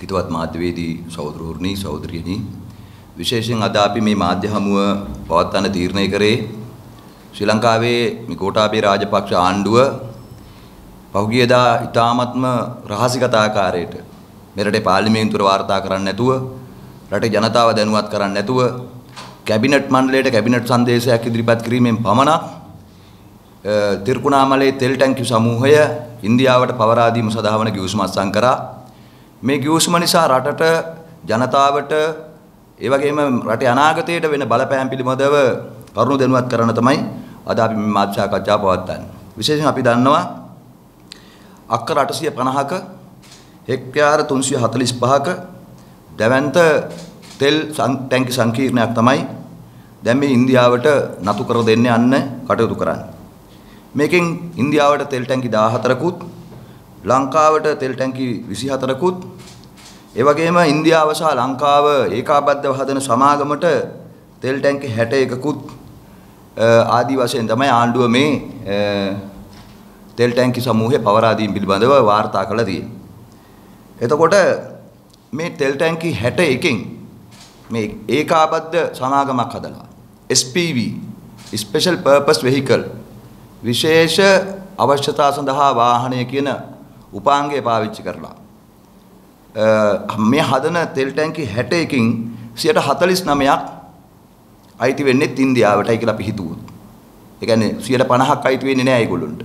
හිතවත් මාධ්‍යවේදී සහෝදරවරුනි සහෝදරියනි විශේෂයෙන් අද අපි මේ මාධ්‍ය හමුව පවත්වන්න තීරණය කරේ ශ්‍රී ලංකාවේ මේ ගෝඨාභය රාජපක්ෂ ආණ්ඩුව පහුගියදා ඉතාමත්ම රහසිගත ආකාරයට මෙරටේ පාර්ලිමේන්තුවට වාර්තා කරන්නේ නැතුව රටේ ජනතාව දැනුවත් කරන්නේ නැතුව කැබිනට් මණ්ඩලයට කැබිනට් සංදේශයක් ඉදිරිපත් කිරීමෙන් පමණක් තිරිකුණාමලේ තෙල් ටැංකිය සමූහය ඉන්දියාවට පවරා දීම සඳහා වන ගිවිසුම අත්සන් කරා. මේ ගිවිසුම නිසා රටට ජනතාවට ඒ වගේම රටේ අනාගතයට වෙන බලපෑම් පිළිබඳව කරුණු දැනුවත් කරන්න තමයි අද අපි මේ මාධ්‍ය සාකච්ඡාව පවත්වන්නේ. විශේෂයෙන් අපි දන්නවා අක්කර 850ක හෙක්ටයාර 345ක දැවැන්ත තෙල් ටැංකි සංකීර්ණයක් තමයි දැන් මේ ඉන්දියාවට නතු කර දෙන්න යන්න කටයුතු කරන්නේ. මේකෙන් ඉන්දියාවට තෙල් ටැංකි 14කුත් ලංකාවට තෙල් ටැංකි 24කුත් ඒ වගේම ඉන්දියාව සහ ලංකාව ඒකාබද්ධව හදන සමාගමට තෙල් ටැංකි 61කුත් ආදි වශයෙන් තමයි ආණ්ඩුව මේ තෙල් ටැංකි සමූහය පවරා දීම පිළිබඳව වාර්තා කළා තියෙන්නේ. එතකොට මේ තෙල් ටැංකි 61කින් මේ ඒකාබද්ධ සමාගමක් හදලා SPV Special Purpose Vehicle විශේෂ අවශ්‍යතා සඳහා වාහනය කියන උපාංගය පාවිච්චි කරලා මේ හදන තෙල් ටැංකි 61කින් 49%ක් අයිති වෙන්නේ ඉන්දියාවටයි කියලා අපි හිතුවොත්. ඒ කියන්නේ 50%ක් අයිති වෙන්නේ නැහැ ඒගොල්ලොන්ට.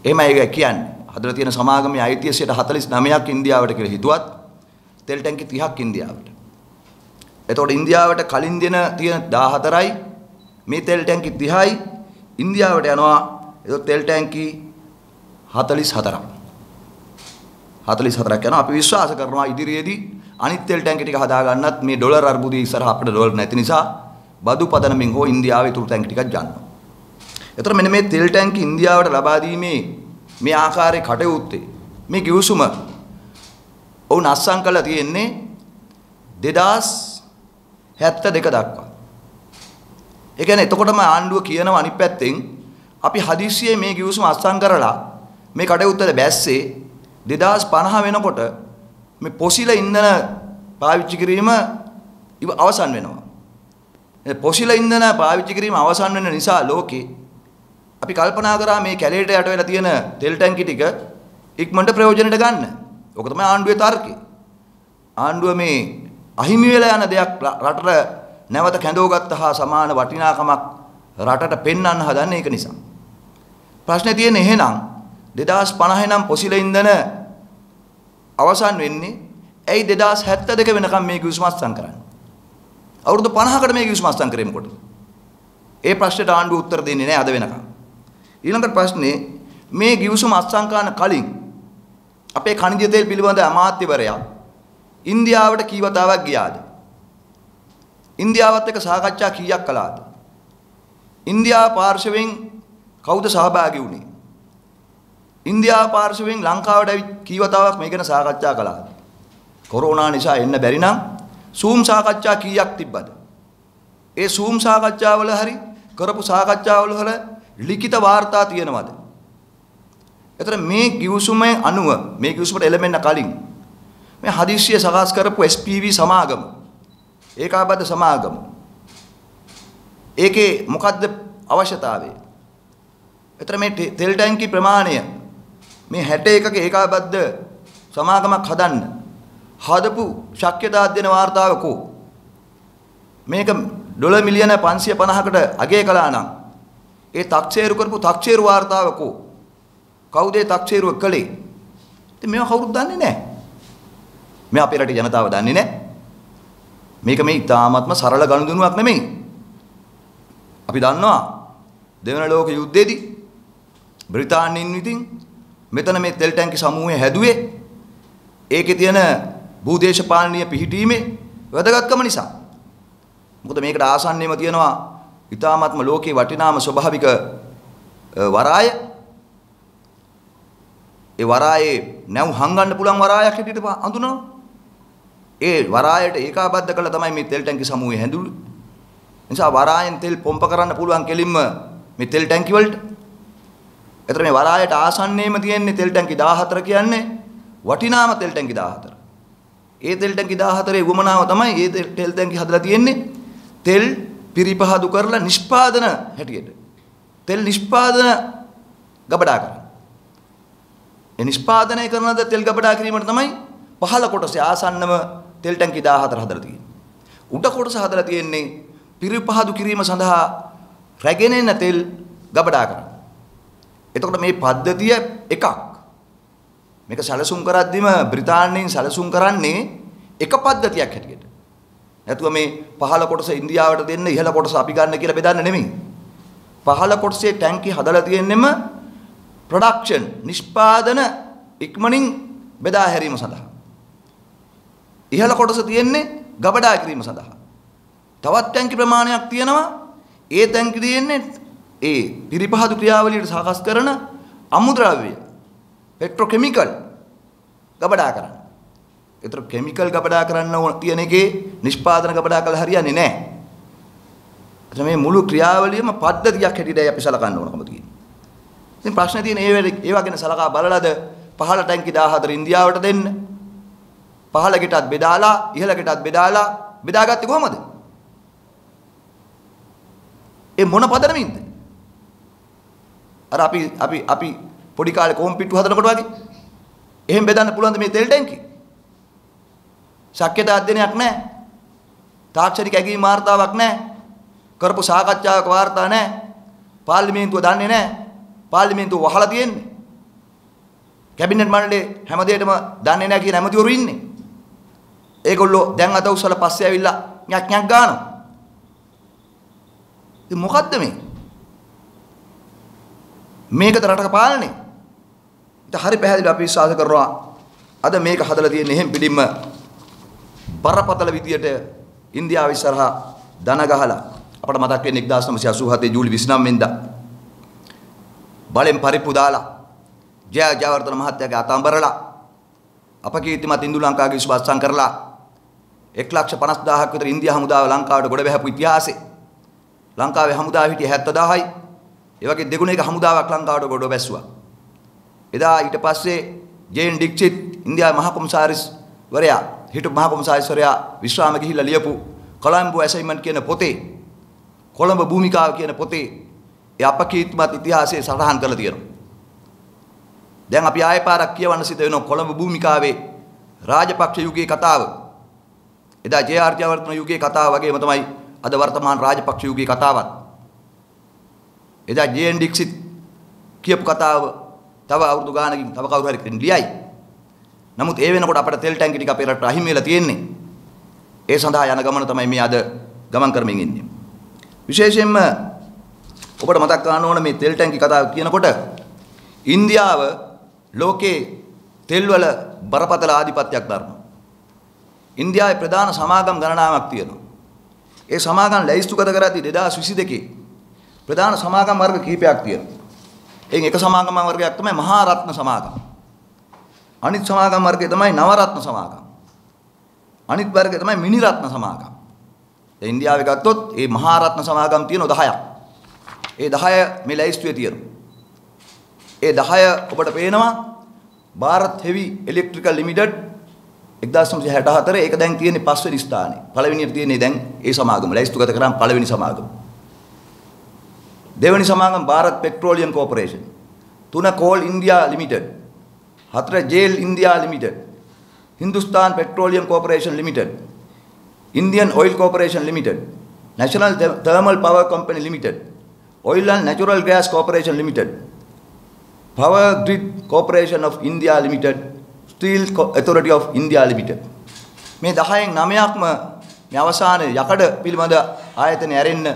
එහෙමයි ඒක කියන්නේ. හදලා තියෙන සමාගමේ අයිතිය 49%ක් ඉන්දියාවට කියලා හිතුවත් තෙල් ටැංකි 30ක් ඉන්දියාවට. එතකොට ඉන්දියාවට කලින් දෙන තියෙන 14යි මේ තෙල් ටැංකි 30යි ඉන්දියාවට යනවා. ඒක තෙල් ටැංකි 44ක්. 44ක් යනවා. අපි විශ්වාස කරනවා ඉදිරියේදී අනිත් තෙල් ටැංකි ටික හදා ගන්නත් මේ ඩොලර් අර්බුදයේ ඉස්සරහ අපිට ඩොලර් නැති නිසා බදු පදනමින් හෝ ඉන්දියාවේ තුරු ටැංකි ටිකක් ගන්නවා. ඒතර මෙන්න මේ තෙල් ටැංකි ඉන්දියාවට ලබා දීමේ මේ ආකාරයේ කටයුත්තේ මේ ගිවිසුම ඔවුන් අත්සන් කළා තියෙන්නේ 2072 දක්වා. ඒ කියන්නේ එතකොටම ආණ්ඩුව කියනවා අනිත් පැත්තෙන් අපි හදිස්සියේ මේ ගිවිසුම අත්සන් කරලා මේ කටයුත්තට බැස්සේ 2050 වෙනකොට මේ පොසිල ඉන්ධන පාවිච්චි කිරීම අවසන් වෙනවා. ඒ පොසිල ඉන්ධන පාවිච්චි කිරීම අවසන් වෙන නිසා ලෝකේ අපි කල්පනා කරා මේ කැලේට යට වෙලා තියෙන තෙල් ටැංකි ටික ඉක්මනට ප්‍රයෝජනෙට ගන්න. ඔක තමයි ආණ්ඩුවේ තර්කය. ආණ්ඩුව මේ අහිමි වෙලා යන දෙයක් රටට නැවත කැඳවගත්ත හා සමාන වටිනාකමක් රටට පෙන්වන්න හදන්නේ ඒක නිසා. ප්‍රශ්නේ තියෙන්නේ එහෙනම් 2050 නම් පොසිල ඉන්ධන අවසන් වෙන්නේ ඇයි 2072 වෙනකම් මේ ගිවිසුම අත්සන් කරන්නේ? අවුරුදු 50කට මේ ගිවිසුම අත්සන් කරේ මොකටද? ඒ ප්‍රශ්නෙට ආණ්ඩුව උත්තර දෙන්නේ නැහැ අද වෙනකම්. ඊළඟට ප්‍රශ්නේ මේ ගිවිසුම අත්සන් කරන කලින් අපේ ඛනිජ තෙල් පිළිබඳ අමාත්‍යවරයා ඉන්දියාවට කී වතාවක් ගියාද? ඉන්දියාවත් එක්ක සාකච්ඡා කීයක් කළාද? ඉන්දියාව පාර්ශවයෙන් කවුද සහභාගී වුණේ? ඉන්දියාව පාර්ශවයෙන් ලංකාවට ඇවිත් කී වතාවක් මේ ගැන සාකච්ඡා කළාද? කොරෝනා නිසා එන්න බැරි නම් Zoom සාකච්ඡා කීයක් තිබ්බද? ඒ Zoom සාකච්ඡාවල හරි කරපු සාකච්ඡාවල හර ලිඛිත වාර්තා තියෙනවද? එතන මේ ගිවිසුමේ අනුව මේ ගිවිසුමට එළඹෙන්න කලින් මේ හදිස්සිය සකස් කරපු SPV සමාගම ඒකාබද්ධ සමාගම ඒකේ මොකද්ද අවශ්‍යතාවය? එතන මේ තෙල් ටැංකි ප්‍රමාණය මේ 61ක ඒකාබද්ධ සමාගමක් හදන්න හදපු ශක්්‍යතා අධ්‍යයන වාර්තාවකෝ මේක ඩොලර් මිලියන 550කට අගය කළා නම් ඒ තක්සේරු කරපු තක්සේරු වාර්තාවකෝ කවුද ඒ තක්සේරුව කළේ? ඉතින් මේවා කවුරුත් දන්නේ නැහැ. මේ අපේ රටේ ජනතාව දන්නේ නැහැ. මේක මේ ඉතාමත්ම සරල ගනුදෙනුවක් නෙමෙයි. අපි දන්නවා දෙවන ලෝක යුද්ධයේදී බ්‍රිතාන්‍යයෙන් විසින් මෙතන මේ තෙල් ටැංකි සමූහය හැදුවේ ඒකේ තියෙන භූදේශපාලනීය පිහිටීමේ වැදගත්කම නිසා. මොකද මේකට ආසන්නයේම තියෙනවා ඉතාමත්ම ලෝකේ වටිනාම ස්වභාවික වරාය. ඒ වරායේ නැව් හංගන්න පුළුවන් වරායක් හැටියට හඳුනනවා. ඒ වරායට ඒකාබද්ධ කළා තමයි මේ තෙල් ටැංකි සමූහය හැදුනේ. නිසා වරායෙන් තෙල් පොම්ප කරන්න පුළුවන් කෙලින්ම මේ තෙල් ටැංකි වලට. එතන මේ වරායට ආසන්නයේම තියෙන්නේ තෙල් ටැංකි 14 කියන්නේ වටිනාම තෙල් ටැංකි 14. ඒ තෙල් ටැංකි 14 වමනාව තමයි ඒ තෙල් ටැංකි හදලා තියෙන්නේ තෙල් පිරිපහදු කරලා නිෂ්පාදන හැටියට. තෙල් නිෂ්පාදන ගබඩා කරන. ඒ නිෂ්පාදනය කරන තෙල් ගබඩා කිරීමට තමයි පහළ කොටසේ ආසන්නම තෙල් ටැංකි 14 හදලා තියෙන්නේ. උඩ කොටස හදලා තියෙන්නේ පිරිපහදු කිරීම සඳහා රැගෙන එන තෙල් ගබඩා කරන. එතකොට මේ පද්ධතිය එකක්. මේක සැලසුම් කරද්දිම බ්‍රිතාන්‍යයෙන් සැලසුම් කරන්නේ එක පද්ධතියක් හැටියට. නැතුව මේ පහළ කොටස ඉන්දියාවට දෙන්න ඉහළ කොටස අපි ගන්න කියලා බෙදන්න නෙමෙයි. පහළ කොටසේ ටැංකි හදලා තියෙන්නෙම ප්‍රොඩක්ෂන් නිෂ්පාදන ඉක්මනින් බෙදා හැරීම සඳහා. ඉහළ කොටස තියෙන්නේ ගබඩා කිරීම සඳහා. තවත් ටැංකි ප්‍රමාණයක් තියෙනවා. ඒ ටැංකි තියෙන්නේ ඒ පිරිපහදු ක්‍රියාවලියට සකස් කරන අමුද්‍රව්‍ය පෙට්‍රොකෙමිකල් ගබඩා කරන්න. ඒතර කෙමිකල් ගබඩා කරන්න තියෙන එකේ නිෂ්පාදන ගබඩා කළ හරියන්නේ නැහැ. එතන මේ මුළු ක්‍රියාවලියම පද්ධතියක් හැටියටයි අපි සලකන්න ඕනකම තියෙන්නේ. ඉතින් ප්‍රශ්නේ තියෙන්නේ ඒවා ගැන සලකා බලලාද පහළ ටැංකි 14 ඉන්දියාවට දෙන්න. පහළ ගෙටත් බෙදාලා ඉහළ ගෙටත් බෙදාලා බෙදාගත්තේ කොහමද? ඒ මොන පදනමින්ද? අර අපි පොඩි කාලේ කොම්පිට්ටු හදනකොට වගේ එහෙම බෙදන්න පුළුවන්ද මේ තෙල් ටැංකි? ශක්්‍යතා අධ්‍යයනයක් නැහැ. තාක්ෂණික ඇගීම් වාර්තාවක් නැහැ. කරපු සාකච්ඡාවක වාර්තා නැහැ. පාර්ලිමේන්තුව දන්නේ නැහැ. පාර්ලිමේන්තුව වහලා තියෙන්නේ. කැබිනට් මණ්ඩලයේ හැම දෙයකම දන්නේ නැහැ කියන ඇමතිවරු ඉන්නේ. ඒගොල්ලෝ දැන් අත උස්සලා පස්සේ ඇවිල්ලා ඥක් ඥක් ගන්නවා. ඉතින් මොකද්ද මේ? මේකද රටක පාලනය? ඉතින් හරි පැහැදිලිව අපි විශ්වාස කරනවා අද මේක හදලා තියෙන්නේ එහෙම් පිළිම්ම බරපතල විදියට ඉන්දියාව ඉස්සරහා දන ගහලා අපට මතක් වෙන්නේ 1987 ජූලි 29 වෙනිදා බලෙන් පරිප්පු දාලා ජයවර්ධන මහත්තයාගේ අතම්බරලා අපකීර්තිමත් ඉන්දු ලංකාවේ විශ්වාසම් කරලා 1,50,000ක් විතර ඉන්දියා හමුදාව ලංකාවට ගොඩ බැහැපු ඉතිහාසෙ ලංකාවේ හමුදාව හිටියේ 70000යි ඒ වගේ දෙගුණයක හමුදාවක් ලංකාවට ගොඩ බැස්සුවා. එදා ඊට පස්සේ ජේන් ඩික්සිට් ඉන්දියාවේ මහ කොමසාරිස් වරයා හිටපු මහ කොමසාරිස් වරයා විශ්‍රාම ගිහිල්ලා ලියපු කොළඹ ඇසයින්මන්ට් කියන පොතේ කොළඹ භූමිකාව කියන පොතේ ඒ අපකීර්තිමත් ඉතිහාසයේ සටහන් කරලා තියෙනවා. දැන් අපි ආයෙ පාරක් කියවන්න සිද්ධ වෙනවා කොළඹ භූමිකාවේ රාජපක්ෂ යුගයේ කතාව. එදා ජේ.ආර්. ජයවර්ධන යුගයේ කතාව වගේම තමයි අද වර්තමාන රාජපක්ෂ යුගයේ කතාවත්. එදා ජේ.එන්. ඩික්සිට් කියපු කතාව තව අවුරුදු ගානකින් තව කවුරු හරි කෙනෙක් ලියයි. නමුත් ඒ වෙනකොට අපිට තෙල් ටැංකි ටික අපේ රටට අහිමි වෙලා තියෙන්නේ. ඒ සඳහා යන ගමන තමයි මේ අද ගමන් කරමින් ඉන්නේ. විශේෂයෙන්ම ඔබට මතක් කරන්න ඕන මේ තෙල් ටැංකි කතාව කියනකොට ඉන්දියාව ලෝකේ තෙල් වල බරපතල ආධිපත්‍යයක් දරනවා. ඉන්දියාවේ ප්‍රධාන සමාගම් ගණනාවක් තියෙනවා. ඒ සමාගම් ලැයිස්තුගත කරද්දී 2022 ප්‍රධාන සමාගම් වර්ග කිහිපයක් තියෙනවා. එයින් එක සමාගම් වර්ගයක් තමයි මහා රත්න සමාගම්. අනිත් සමාගම් වර්ගය තමයි නව රත්න සමාගම්. අනිත් වර්ගය තමයි මිනි රත්න සමාගම්. ඉන්දියාවේ ගත්තොත් මේ මහා රත්න සමාගම් තියෙන 10ක්. ඒ 10 මේ ලැයිස්තුවේ තියෙනවා. ඒ 10 ඔබට පේනවා ಭಾರತ್ ಹೆವಿ ඉලෙක්ට්‍රිකල් ලිමිටඩ් 1964 ඒක දැන් තියෙන්නේ 5 වෙනි ස්ථානයේ. පළවෙනියට තියෙන්නේ දැන් ඒ සමාගම ලැයිස්තුගත කරාම පළවෙනි සමාගම. දෙවෙනි සමාගම Bharat petroleum corporation. 3 coal India limited. 4 GAIL India limited. Hindustan petroleum corporation limited. Indian oil corporation limited. National thermal power company limited. Oil and natural gas corporation limited. Power grid corporation of India limited. Steel authority of India limited. මේ 10න් 9ක්ම මේ අවසාන යකඩ පිළිබඳ ආයතන ඇරෙන්න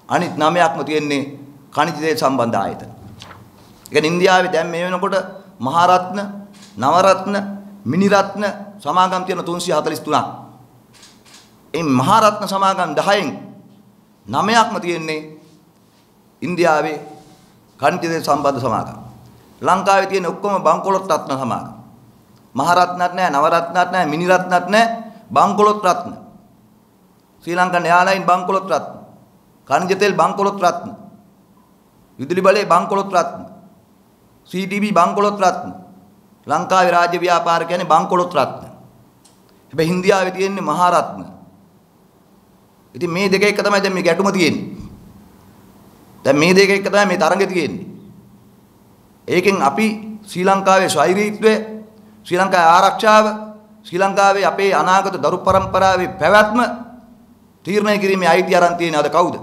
අනිත් 9ක්ම තියෙන්නේ ඛනිජ තේල් සම්බන්ධ ආයතන. ඒ කියන්නේ ඉන්දියාවේ දැන් මේ වෙනකොට මහා රත්න, නව රත්න, මිනි රත්න සමාගම් තියෙන 343ක්. මේ මහා රත්න සමාගම් 10න් 9ක්ම තියෙන්නේ ඉන්දියාවේ ඛනිජ තේල් සම්බන්ධ සමාගම්. ලංකාවේ තියෙන ඔක්කොම බංකොලොත් රත්න සමාගම්. මහා රත්නත් නැහැ, නව රත්නත් නැහැ, මිනි රත්නත් නැහැ, බංකොලොත් රත්න. ශ්‍රී ලංකන් එයාලයින් බංකොලොත් රත්න. ඛනිජ තෙල් බංකොලොත් රත්න. විදුලි බලය බංකොලොත් රත්න. CTB බංකොලොත් රත්න. ලංකාවේ රාජ්‍ය ව්‍යාපාර කියන්නේ බංකොලොත් රත්න. හැබැයි ඉන්දියාවේ තියෙන්නේ මහරත්න. ඉතින් මේ දෙක එක තමයි දැන් මේ ගැටුම තියෙන්නේ. දැන් මේ දෙක එක තමයි මේ තරඟේ තියෙන්නේ. ඒකෙන් අපි ශ්‍රී ලංකාවේ ස්වෛරීත්වය, ශ්‍රී ලංකාවේ ආරක්ෂාව, ශ්‍රී ලංකාවේ අපේ අනාගත දරු පරම්පරාවේ පැවැත්ම තීරණය කිරීමේ අයිතිය අරන් තියෙන අද කවුද?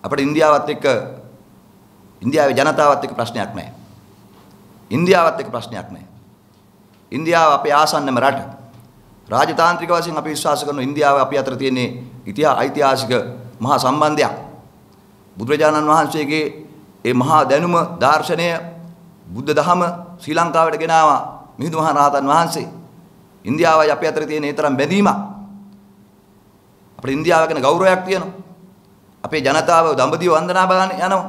අපිට ඉන්දියාවත් එක්ක ඉන්දියාවේ ජනතාවත් එක්ක ප්‍රශ්නයක් නැහැ. ඉන්දියාවත් එක්ක ප්‍රශ්නයක් නැහැ. ඉන්දියාව අපේ ආසන්නම රට. රාජතාන්ත්‍රික වශයෙන් අපි විශ්වාස කරන ඉන්දියාව අපි අතර තියෙන ඓතිහාසික මහා සම්බන්ධයක්. බුදුරජාණන් වහන්සේගේ ඒ මහා දැනුම දාර්ශනය බුද්ධ දහම ශ්‍රී ලංකාවට ගෙනාවා මිහිඳු මහ රහතන් වහන්සේ. ඉන්දියාවයි අපි අතර තියෙන ඒ තරම් බැඳීමක්. අපේ ඉන්දියාව ගැන ගෞරවයක් තියෙනවා. අපේ ජනතාව දඹදිව වන්දනා බලන්න යනවා.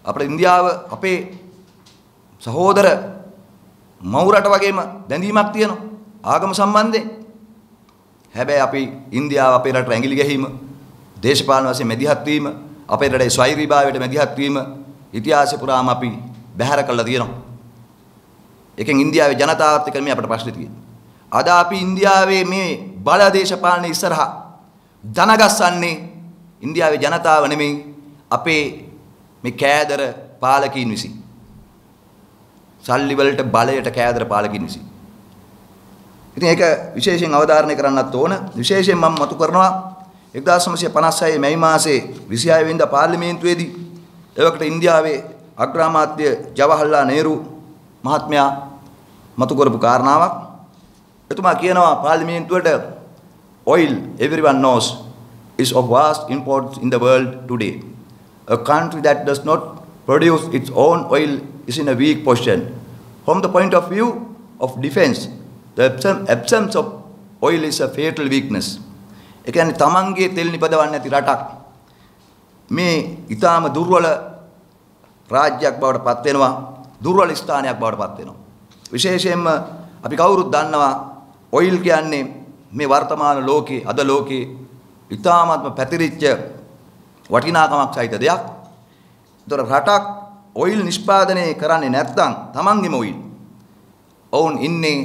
අපේ ඉන්දියාව අපේ සහෝදර මවුරට වගේම බැඳීමක් තියෙනවා ආගම සම්බන්ධයෙන්. හැබැයි අපි ඉන්දියාව අපේ රටට ඇඟිලි ගැහිම, දේශපාලන වශයෙන් මැදිහත් වීම, අපේ රටේ ස්වෛරීභාවයට මැදිහත් වීම ඉතිහාසය පුරාම අපි බැහැර කළා තියෙනවා. ඒකෙන් ඉන්දියාවේ ජනතාවත් එක්ක මේ අපිට ප්‍රශ්න තියෙනවා. අද අපි ඉන්දියාවේ මේ බල දේශපාලන ඉස්සරහා ධනගස්සන්නේ ඉන්දියාවේ ජනතාව නෙමෙයි අපේ මේ කෑදර පාලකීන් විසින්. සල්ලි වලට බලයට කෑදර පාලකීන් විසින්. ඉතින් ඒක විශේෂයෙන් අවධාරණය කරන්නත් ඕන. විශේෂයෙන් මම මතු කරනවා 1956 මැයි මාසයේ 26 වෙනිදා පාර්ලිමේන්තුවේදී එවකට ඉන්දියාවේ අග්‍රාමාත්‍ය ජවහර්ලාල් නේරු මහත්මයා මතු කරපු කාරණාවක්. එතුමා කියනවා පාර්ලිමේන්තුවට oil everyone knows is of vast importance in the world today. A country that does not produce its own oil is in a weak position. From the point of view of defense, the absence of oil is a fatal weakness. ඒ කියන්නේ තමන්ගේ තෙල් නිපදවන්නේ නැති රටක් මේ ඊටාම දුර්වල රාජ්‍යයක් බවට පත් වෙනවා, දුර්වල ස්ථානයක් බවට පත් වෙනවා. විශේෂයෙන්ම අපි කවුරුත් දන්නවා ඔයිල් කියන්නේ මේ වර්තමාන ලෝකේ අද ලෝකේ ඊටාමත්ම පැතිරිච්ච වටිනාකමක් සහිත දෙයක්. ඒතර රටක් ඔයිල් නිෂ්පාදනය කරන්නේ නැත්නම් තමන්ගේම ඔයිල් ඔවුන් ඉන්නේ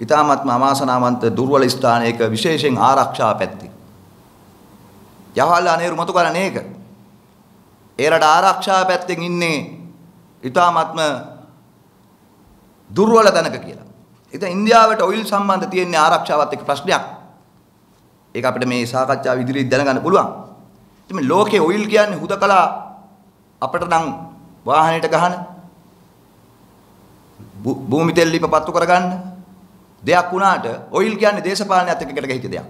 ඊටාමත්ම අවාසනාවන්ත දුර්වල ස්ථානයක විශේෂයෙන් ආරක්ෂා පැත්තේ. ජවහර්ලාල් නේරු මතු කරන්නේ ඒක. ඒ රට ආරක්ෂා පැත්තෙන් ඉන්නේ ඊටාමත්ම දුර්වල තැනක කියලා. ඉතින් ඉන්දියාවට ඔයිල් සම්බන්ධ තියෙන ආරක්ෂාවත් එක්ක ප්‍රශ්නයක්. ඒක අපිට මේ සාකච්ඡාව ඉදිරියට දැනගන්න පුළුවන්. ඉතින් මේ ලෝකේ ඔයිල් කියන්නේ හුදකලා අපිට නම් වාහනයට ගහන භූමි තෙල් ලිප පත්තු කරගන්න දෙයක් වුණාට ඔයිල් කියන්නේ දේශපාලනයත් එක්ක එකට ගහිච්ච දෙයක්.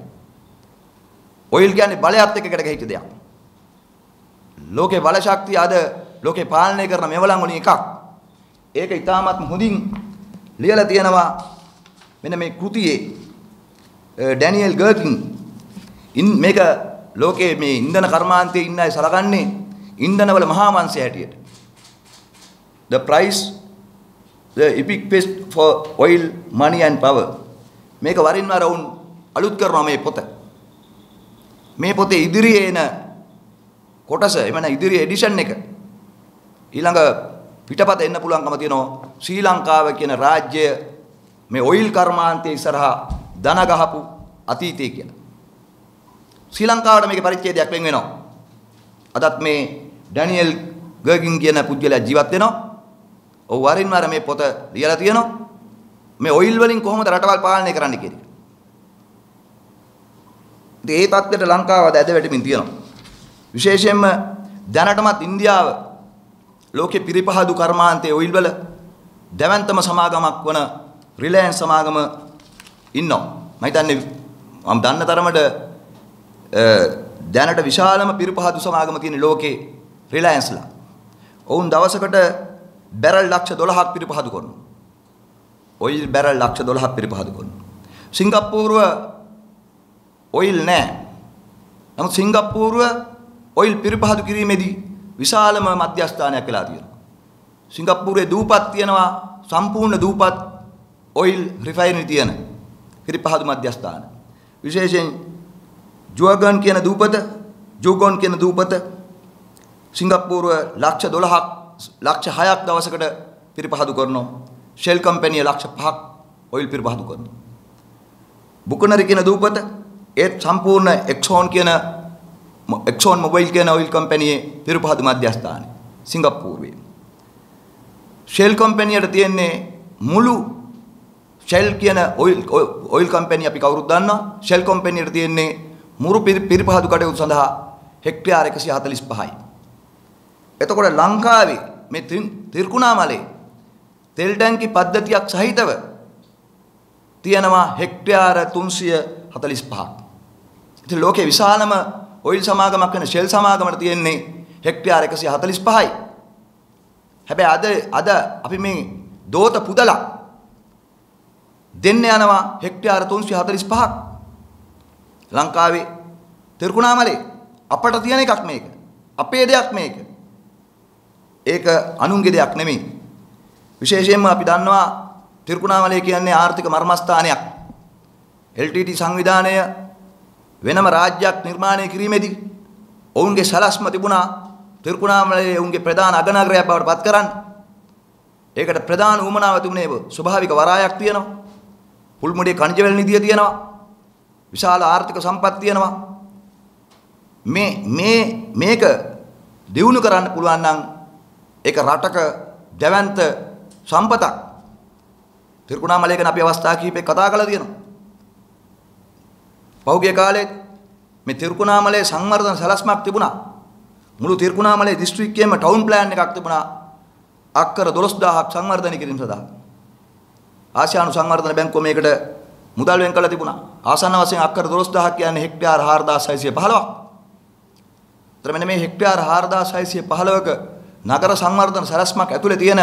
ඔයිල් කියන්නේ බලයත් එක්ක එකට ගහිච්ච දෙයක්. ලෝකේ බල ශක්තිය අද ලෝකේ පාලනය කරන මෙවලන් වලින් එකක්. ඒක ඉතාමත් හොඳින් ලියලා තියෙනවා මෙන්න මේ කෘතියේ ඩැනියල් ගර්කින් මේක ලෝකයේ මේ ඉන්ධන කර්මාන්තයේ ඉන්න අය සලකන්නේ ඉන්ධනවල මහා වංශය හැටියට. The price, the epic quest for oil, money and power. මේක වරින් වර වුන් අලුත් කරනවා මේ පොත. මේ පොතේ ඉදිරියේ එන කොටස එමන ඉදිරියේ එඩිෂන් එක ඊළඟ පිටපත එන්න පුළුවන්කම තියෙනවා ශ්‍රී ලංකාව කියන රාජ්‍ය මේ ඔයිල් කර්මාන්තයේ ඉස්සරහා දන ගහපු අතීතය කියලා. ශ්‍රී ලංකාවට මේකේ පරිච්ඡේදයක් වෙන් වෙනවා. අදත් මේ ඩැනියල් ගර්කින් කියන පුද්ගලයා ජීවත් වෙනවා. ඔව් වරින් වර මේ පොත ලියලා තියෙනවා. මේ ඔයිල් වලින් කොහොමද රටවල් පාලනය කරන්න කියලා. ඉතින් ඒ තත්ත්වයට ලංකාව අද වැටෙමින් තියෙනවා. විශේෂයෙන්ම දැනටමත් ඉන්දියාව ලෝකේ පිරිපහදු කර්මාන්තයේ ඔයිල් වල දැවැන්තම සමාගමක් වන රිලයන්ස් සමාගම ඉන්නවා. මම හිතන්නේ මම දන්න තරමට දැනට විශාලම පිරිපහදු සමාගම තියෙන ලෝකේ රිලයන්ස්ලා. ඔවුන් දවසකට බැරල් ලක්ෂ 12ක් පිරිපහදු කරනවා. ඔයිල් බැරල් ලක්ෂ 12ක් පිරිපහදු කරනවා. සිංගප්පූරුව ඔයිල් නැහැ. නමුත් සිංගප්පූරුව ඔයිල් පිරිපහදු කිරීමේදී විශාලම මධ්‍යස්ථානයක් වෙලා තියෙනවා. සිංගප්පූරුවේ දූපත් තියෙනවා සම්පූර්ණ දූපත් ඔයිල් රිෆයිනරි තියෙන පිරිපහදු මධ්‍යස්ථාන. විශේෂයෙන් ජුවගන් කියන දූපත, ජුගොන් කියන දූපත සිංගප්පූරුව ලක්ෂ 12ක් ලක්ෂ 6ක් දවසකට පිරිපහදු කරනවා. ෂෙල් කම්පැනි ලක්ෂ 5ක් ඔයිල් පිරිපහදු කරනවා. බුකනරි කියන දූපත ඒත් සම්පූර්ණ එක්සෝන් මොබයිල් කියන ඔයිල් කම්පැනියේ පිරිපහදු මධ්‍යස්ථානය සිංගප්පූරුවේ. ෂෙල් කම්පැනියට තියෙන්නේ මුළු ෂෙල් කියන ඔයිල් කම්පැනි අපි කවුරුත් දන්නවා. ෂෙල් කම්පැනියට තියෙන්නේ මුරු පිරිපහදු කටයුතු සඳහා හෙක්ටයාර 145යි. එතකොට ලංකාවේ මේ තිරිකුණාමලේ තෙල් ටැංකි පද්ධතියක් සහිතව තියෙනවා හෙක්ටයාර 345ක්. ඉතින් ලෝකේ විශාලම ඔයිල් සමාගමක් වෙන ෂෙල් සමාගමට තියෙන්නේ හෙක්ටයාර 145යි. හැබැයි අද අපි මේ දෝත පුදලා දෙන්න යනවා හෙක්ටයාර 345ක්. ලංකාවේ තිරිකුණාමලේ අපට තියෙන එකක් මේක. අපේ දෙයක් මේක. ඒක අනුන්ගේ දෙයක් නෙමෙයි. විශේෂයෙන්ම අපි දන්නවා තිරිකුණාමලේ කියන්නේ ආර්ථික මර්මස්ථානයක්. LTT සංවිධානය වෙනම රාජ්‍යයක් නිර්මාණය කිරීමේදී ඔවුන්ගේ සලස්ම තිබුණා තිරිකුණාමලේ ඔවුන්ගේ ප්‍රධාන අගනගරයක් බවට පත් කරන්න. ඒකට ප්‍රධාන උවමනාව තිබුණේ ස්වභාවික වරායක් තියෙනවා. පුල්මුඩේ ඛනිජ වල නිධිය තියෙනවා. විශාල ආර්ථික සම්පත් තියෙනවා. මේක දියුණු කරන්න පුළුවන් නම් ඒක රටක දැවැන්ත සම්පතක්. තිරිකුණාමලේ ගැන අපි අවස්ථා කිහිපයක් කතා කරලා තියෙනවා. පහුගිය කාලේ මේ තිරිකුණාමලේ සංවර්ධන සැලැස්මක් තිබුණා. මුළු තිරිකුණාමලේ දිස්ත්‍රික්කයේම ටවුන් ප්ලෑන් එකක් තිබුණා. අක්කර 12000ක් සංවර්ධනය කිරීම සඳහා. ආසියානු සංවර්ධන බැංකුව මේකට මුදල් වෙන් කළා තිබුණා. ආසන්න වශයෙන් අක්කර 12000ක් කියන්නේ හෙක්ටයාර 4615ක්. ඒතර මෙන්න මේ හෙක්ටයාර 4615ක නගර සංවර්ධන සැලැස්මක් ඇතුලේ තියෙන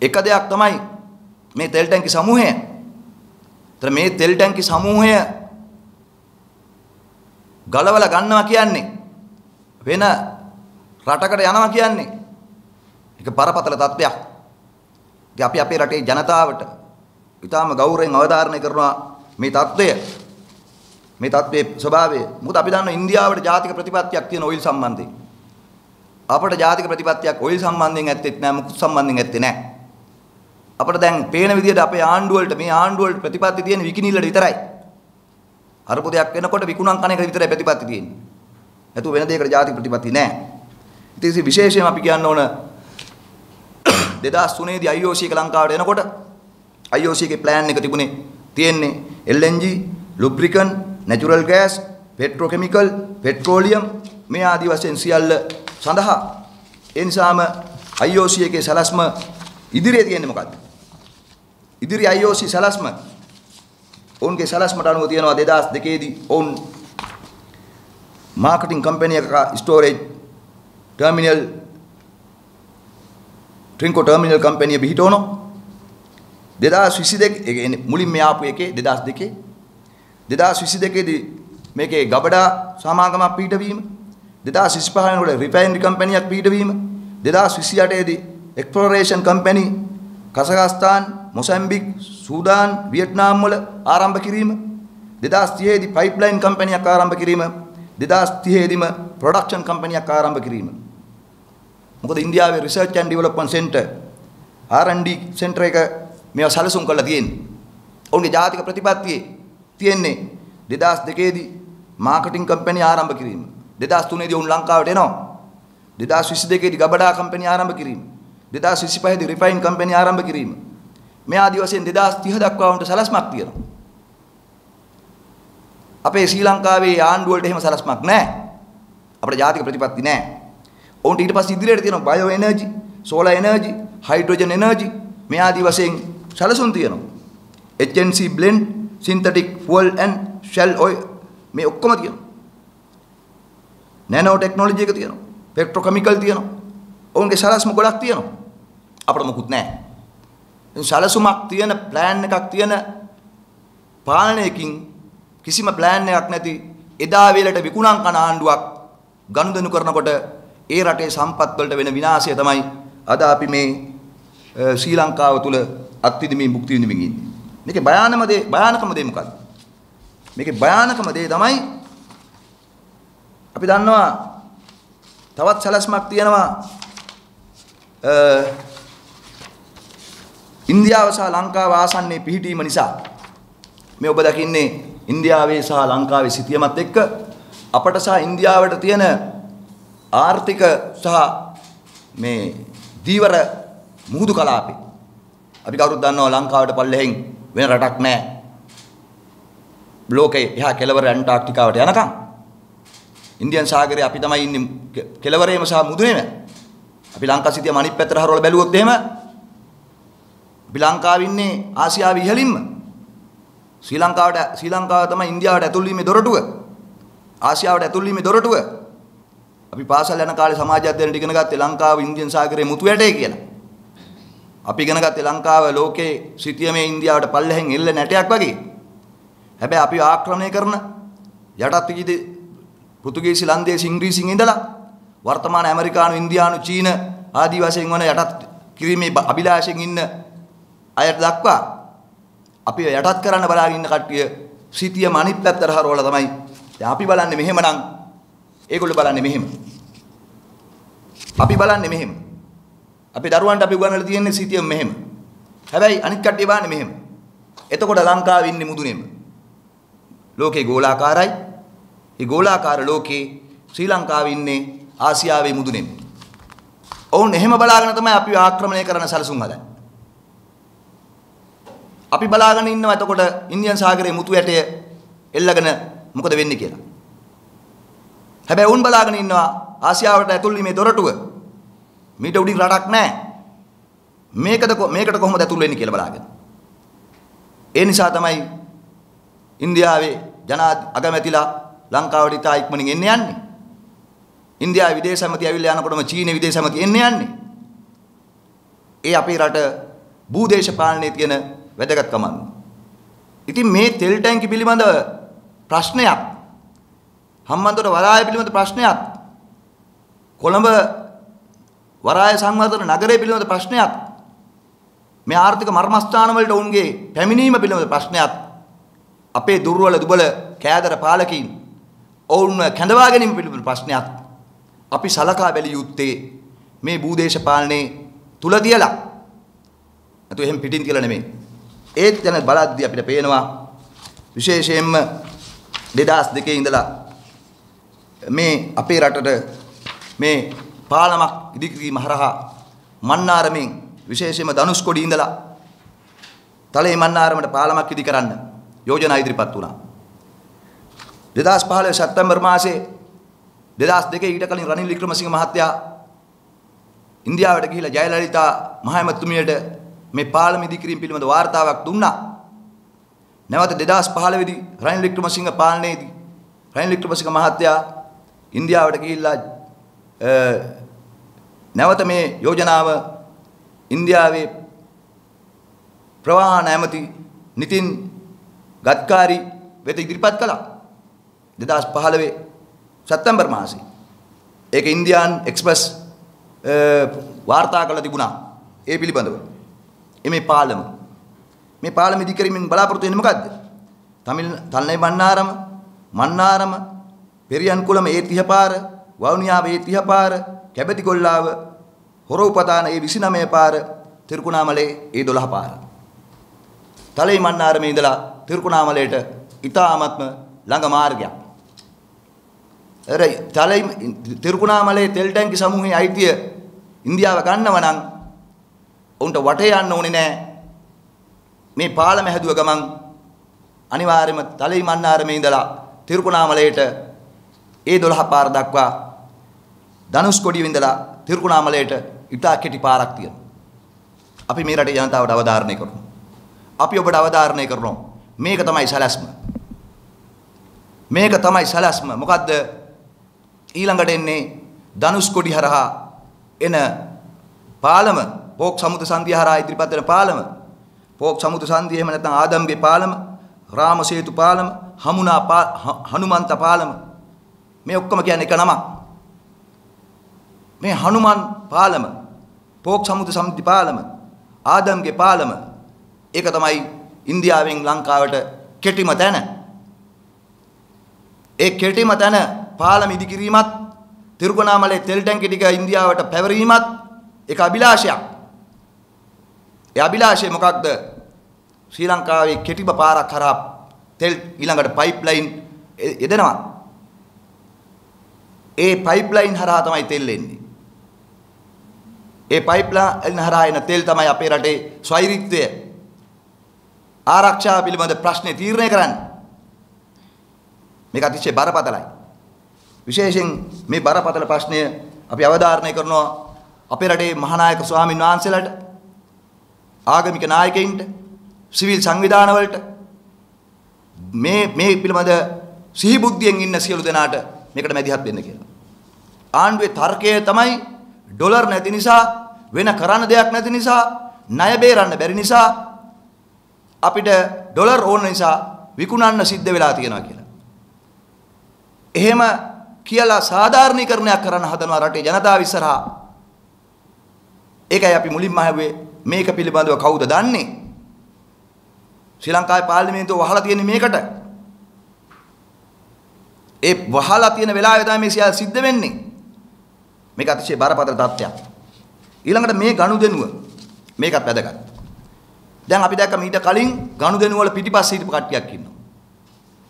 එක දෙයක් තමයි මේ තෙල් ටැංකි සමූහය. ඒතර මේ තෙල් ටැංකි සමූහය ගලවලා ගන්නවා කියන්නේ වෙන රටකට යනවා කියන්නේ ඒක බරපතල තත්ත්වයක්. ඉතින් අපි අපේ රටේ ජනතාවට ඊටාම ගෞරවයෙන් අවධාරණය කරනවා මේ තත්ත්වය. මේ තත්ත්වයේ ස්වභාවය. මොකද අපි දන්නවා ඉන්දියාවට ජාතික ප්‍රතිපත්තියක් තියෙන ඔයිල් සම්බන්ධයෙන්. අපට ජාතික ප්‍රතිපත්තියක් ඔයිල් සම්බන්ධයෙන් ඇත්තෙත් නැහැ, මුකුත් සම්බන්ධයෙන් ඇත්තේ නැහැ. අපිට දැන් පේන විදිහට අපේ ආණ්ඩුව වලට මේ ආණ්ඩුව වලට ප්‍රතිපත්ති තියෙන විකිනීලට විතරයි. අරපොදයක් වෙනකොට විකුණන් කණ එක විතරයි ප්‍රතිපත්ති තියෙන්නේ. නැතු වෙන දෙයකට ජාතික ප්‍රතිපත්ති නැහැ. ඉතින් විශේෂයෙන් අපි කියන්න ඕන 2003 දී IOC එක ලංකාවට එනකොට IOC එකේ ප්ලෑන් එක තියෙන්නේ LNG, lubricant, natural gas, petrochemical, petroleum මේ ආදී වශයෙන් සියල්ල සඳහා. ඒ නිසාම IOC එකේ සැලැස්ම ඉදිරියේ තියෙන්නේ මොකද්ද? ඉදිරි IOC සැලැස්ම ඔවුන්ගේ සැලැස්මට අනුව තියෙනවා 2002 දී ඔවුන් මාකටිං කම්පැනි එකක storage terminal Trinco terminal company එක පිහිටවනවා. 2022 ඒ කියන්නේ මුලින්ම ආපු එකේ 2022 දී මේකේ ගබඩා සමාගමක් පිහිටවීම, 2025 වෙනකොට රිෆයිනරි කම්පැනියක් පිහිටවීම, 2028 දී එක්ස්ප්ලෝරේෂන් කම්පැනි කසකස්තාන්, මොසැම්බික්, සූඩාන්, වියට්නාම් වල ආරම්භ කිරීම, 2030 දී පයිප්ලයින් කම්පැනියක් ආරම්භ කිරීම, 2030 දීම ප්‍රොඩක්ෂන් කම්පැනියක් ආරම්භ කිරීම. මොකද ඉන්දියාවේ research and development centre R&D centre එක මේවා සැලසුම් කරලා තියෙන්නේ. ඔවුන්ගේ ජාතික ප්‍රතිපත්තියේ තියෙන්නේ 2002 දී මාකටිං කම්පැනි ආරම්භ කිරීම. 2003 දී ඔවුන් ලංකාවට එනවා. 2022 දී ගබඩා කම්පැනි ආරම්භ කිරීම. 2025 දී රිෆයින් කම්පැනි ආරම්භ කිරීම. මේ ආදි වශයෙන් 2030 දක්වා උන්ට සැලැස්මක් තියෙනවා. අපේ ශ්‍රී ලංකාවේ ආණ්ඩුව වලට එහෙම සැලැස්මක් නැහැ. අපේ ජාතික ප්‍රතිපත්ති නැහැ. ඔවුන්ට ඊට පස්සේ ඉදිරියට තියෙනවා bio energy, solar energy, hydrogen energy මේ ආදි වශයෙන් සැලසුම් තියෙනවා. HNC blend, synthetic fuel and shell oil මේ ඔක්කොම තියෙනවා. නැනෝ ටෙක්නොලොජි එක තියෙනවා. පෙට්‍රොකෙමිකල් තියෙනවා. ඔවුන්ගේ සැලැස්ම ගොඩක් තියෙනවා. අපිට මොකුත් නැහැ. සැලසුමක් තියෙන ප්ලෑන් එකක් තියෙන පාලනයකින් කිසිම ප්ලෑන් එකක් නැති එදා වේලට විකුණන් කන ආණ්ඩුවක් ගනුදෙනු කරනකොට ඒ රටේ සම්පත් වලට වෙන විනාශය තමයි අද අපි මේ ශ්‍රී ලංකාව තුල අත්විඳිමින් භුක්ති විඳිමින් ඉන්නේ. මේකේ භයානකම දේ මොකක්ද? මේකේ භයානකම දේ තමයි අපි දන්නවා තවත් සැලැස්මක් තියෙනවා ඉන්දියාව සහ ලංකාව ආසන්නයේ පිහිටීම නිසා මේ ඔබ දකින්නේ ඉන්දියාවේ සහ ලංකාවේ සිටියමත් එක්ක අපට සහ ඉන්දියාවට තියෙන ආර්ථික සහ මේ දීවර මුහුදු කලාපේ අපි කවුරුත් දන්නවා ලංකාවට පල්ලෙහෙන් වෙන රටක් නැහැ. ලෝකේ එහා කෙළවර ඇන්ටාර්ක්ටිකාවට යනකම් ඉන්දියන් සාගරයේ අපි තමයි ඉන්නේ කෙළවරේම සහ මුදුනේම. අපි ලංකාව සිටියම අනිත් පැත්තට හරවලා බැලුවොත් එහෙම අපි ලංකාවේ ඉන්නේ ආසියාවේ ඉහළින්ම. ශ්‍රී ලංකාව තමයි ඉන්දියාවට ඇතුල් වීමේ දොරටුව. ආසියාවට ඇතුල් වීමේ දොරටුව. අපි පාසල් යන කාලේ සමාජ අධ්‍යයනයට ඉගෙන ගත්තේ ලංකාව ඉන්දියන් සාගරයේ මුතු ඇටේ කියලා. අපි ඉගෙන ගත්තේ ලංකාව ලෝකේ සිටියමේ ඉන්දියාවට පල්ලෙහෙන් එල්ල නැටයක් වගේ. හැබැයි අපි ආක්‍රමණය කරන යටත් විජිත පෘතුගීසි ලන්දේසි ඉංග්‍රීසියෙන් ඉඳලා වර්තමාන ඇමරිකානු ඉන්දියානු චීන ආදී වශයෙන් වන යටත් කිරීමේ අභිලාෂයෙන් ඉන්න අයට දක්වා අපි යටත් කරන්න බලාගෙන ඉන්න කට්ටිය සිටියම අනිත් පැත්තට හරවලා තමයි දැන් අපි බලන්නේ මෙහෙමනම් ඒගොල්ලෝ බලන්නේ මෙහෙම. අපි බලන්නේ මෙහෙම. අපි දරුවන්ට අපි උගන්වලා තියෙන්නේ සිටියම මෙහෙම. හැබැයි අනිත් කට්ටිය බලන්නේ මෙහෙම. එතකොට ලංකාවේ ඉන්නේ මුදුනේම. ලෝකේ ගෝලාකාරයි. ඒ ගෝලාකාර ලෝකේ ශ්‍රී ලංකාවේ ඉන්නේ ආසියාවේ මුදුනේම. ඔවුන් එහෙම බලාගෙන තමයි අපි ආක්‍රමණය කරන සැලසුම් හදන්නේ. අපි බලාගෙන ඉන්නවා එතකොට ඉන්දියන් සාගරයේ මුතු ඇටය එල්ලගෙන මොකද වෙන්නේ කියලා. හැබැයි උන් බලාගෙන ඉන්නවා ආසියාවට ඇතුල් වීමේ දොරටුව. මීට උඩින් රටක් නැහැ. මේකට කොහොමද ඇතුල් වෙන්නේ කියලා බලාගෙන. ඒ නිසා තමයි ඉන්දියාවේ අගමැතිලා ලංකාවට ඉතා ඉක්මනින් එන්නේ යන්නේ. ඉන්දියාවේ විදේශ ඇමති ඇවිල්ලා යනකොටම චීනයේ විදේශ ඇමති එන්නේ යන්නේ. ඒ අපේ රට භූදේශපාලනයේ තියෙන වැදගත්කම. ඉතින් මේ තෙල් ටැංකි පිළිබඳව ප්‍රශ්නයක් හම්බන්තොට වරාය පිළිබඳ ප්‍රශ්නයක් කොළඹ වරාය සංවර්ධන නගරය පිළිබඳ ප්‍රශ්නයක් මේ ආර්ථික මර්මස්ථාන වලට උන්ගේ පැමිණීම පිළිබඳ ප්‍රශ්නයක් අපේ දුර්වල දුබල කෑදර පාලකීන් ඔවුන්ව කැඳවා ගැනීම පිළිබඳ ප්‍රශ්නයක් අපි සලකා බැලිය යුත්තේ මේ භූදේශපාලනයේ තුල තියලා නැතු එහෙම පිටින් තියලා නෙමෙයි. ඒත් යන බලද්දී අපිට පේනවා විශේෂයෙන්ම 2002 ඉඳලා මේ අපේ රටට මේ පාලමක් ඉදිකිරීම හරහා මන්නාරමෙන් විශේෂයෙන්ම ධනුෂ්කොඩි ඉඳලා තලේ මන්නාරමට පාලමක් ඉදි කරන්න යෝජනා ඉදිරිපත් වුණා. 2015 සැප්තැම්බර් මාසේ 2002 ඊට කලින් රනිල් වික්‍රමසිංහ මහත්තයා ඉන්දියාවට ගිහිලා ජයලලිතා මහමැතිතුමියට මේ පාලම ඉදිකිරීම පිළිබඳ වාර්තාවක් දුන්නා. නැවත 2015 දී රනිල් වික්‍රමසිංහ පාලනයේදී රනිල් වික්‍රමසිංහ මහත්තයා ඉන්දියාවට ගිහිල්ලා නැවත මේ යෝජනාව ඉන්දියාවේ ප්‍රවාහන ඇමති නිතින් ගඩ්කාරි වෙත ඉදිරිපත් කළා 2015 සැප්තැම්බර් මාසේ. ඒක ඉන්දියානු එක්ස්ප්‍රස් වාර්තා කළ තිබුණා ඒ පිළිබඳව. මේ පාලම ඉදිකිරීමෙන් බලාපොරොත්තු වෙන්නේ මොකද්ද? තල්ලේ මන්නාරම පෙරියන්කුලම ඒ30 පාර, වවුනියාව ඒ30 පාර, කැබැතිගොල්ලාව, හොරවපතාන ඒ 29 පාර, තිරුකුණාමලේ ඒ 12 පාර. තලේ මන්නාරමේ ඉඳලා තිරුකුණාමලේට ඉතාමත්ම ළඟ මාර්ගයක්. තලේ තිරුකුණාමලේ තෙල් ටැංකි සමූහයේ අයිතිය ඉන්දියාව ගන්නව නම් උන්ට වටේ යන්න ඕනේ නැහැ. මේ පාලම හැදුව ගමන් අනිවාර්යයෙන්ම තලේ මන්නාරමේ ඉඳලා තිරුකුණාමලේට ඒ 12 පාර දක්වා ධනුෂ්කොඩියේ ඉඳලා තිරුකුණාමලේට ඉතා කෙටි පාරක් තියෙනවා. අපි මේ රටේ ජනතාවට අවධාරණය කරනවා. අපි ඔබට අවධාරණය කරනවා. මේක තමයි සැලැස්ම. මොකද්ද? ඊළඟට එන්නේ ධනුෂ්කොඩි හරහා එන පාලම, පෝක් සමුද්‍ර සංධිය හරහා ඉදිරිපත් වෙන පාලම, පෝක් සමුද්‍ර සංධිය එහෙම නැත්නම් ආදම්ගේ පාලම, රාමසේතු පාලම, හනුමන්ත පාලම මේ ඔක්කොම කියන්නේ එක නමක්. මේ හනුමන් පාලම, පෝක් සමුද්‍ර සංධි පාලම, ආදම්ගේ පාලම ඒක තමයි ඉන්දියාවෙන් ලංකාවට කෙටිම තැන. ඒ කෙටිම තැන පාලම ඉදිකිරීමත් තිරුකුණාමලේ තෙල් ටැංකි ටික ඉන්දියාවට පැවරීමත් ඒක අභිලාෂයක්. ඒ අභිලාෂය මොකක්ද? ශ්‍රී ලංකාවේ කෙටිම පාරක් කරා තෙල් ඊළඟට පයිප්ලයින් යදෙනවා. ඒ පයිප්ලයින් හරහා තමයි තෙල් එන්නේ. ඒ පයිප්ලයින් හරහා එන තෙල් තමයි අපේ රටේ ස්වෛරීත්වය ආරක්ෂාව පිළිබඳ ප්‍රශ්නේ තීරණය කරන්නේ. මේක අතිශය බරපතලයි. විශේෂයෙන් මේ බරපතල ප්‍රශ්නය අපි අවධාරණය කරනවා අපේ රටේ මහානායක ස්වාමින් වහන්සේලාට, ආගමික නායකයින්ට, සිවිල් සංවිධානවලට මේ පිළිබඳ සිහි බුද්ධියෙන් ඉන්න සියලු දෙනාට මේකට මැදිහත් වෙන්න කියලා. ආණ්ඩුවේ තර්කය තමයි ඩොලර් නැති නිසා, වෙන කරන්න දෙයක් නැති නිසා, ණය බේරන්න බැරි නිසා, අපිට ඩොලර් ඕන නිසා විකුණන්න සිද්ධ වෙලා තියෙනවා කියලා. එහෙම කියලා සාධාරණීකරණයක් කරන්න හදනවා රටේ ජනතාව ඉස්සරහා. ඒකයි අපි මුලින්ම ආවේ මේක පිළිබඳව කවුද දන්නේ? ශ්‍රී ලංකාවේ පාර්ලිමේන්තුව වහලා තියෙන්නේ මේකට. ඒ වහලා තියෙන වෙලාවේ තමයි මේ සියල්ල සිද්ධ වෙන්නේ. මේක අතිශය බරපතල තත්ත්වයක්. ඊළඟට මේ ගනුදෙනුව මේකත් වැදගත්. දැන් අපි දැක්ක මීට කලින් ගනුදෙනුව වල පිටිපස්සේ හිටපු කට්ටියක් ඉන්නවා.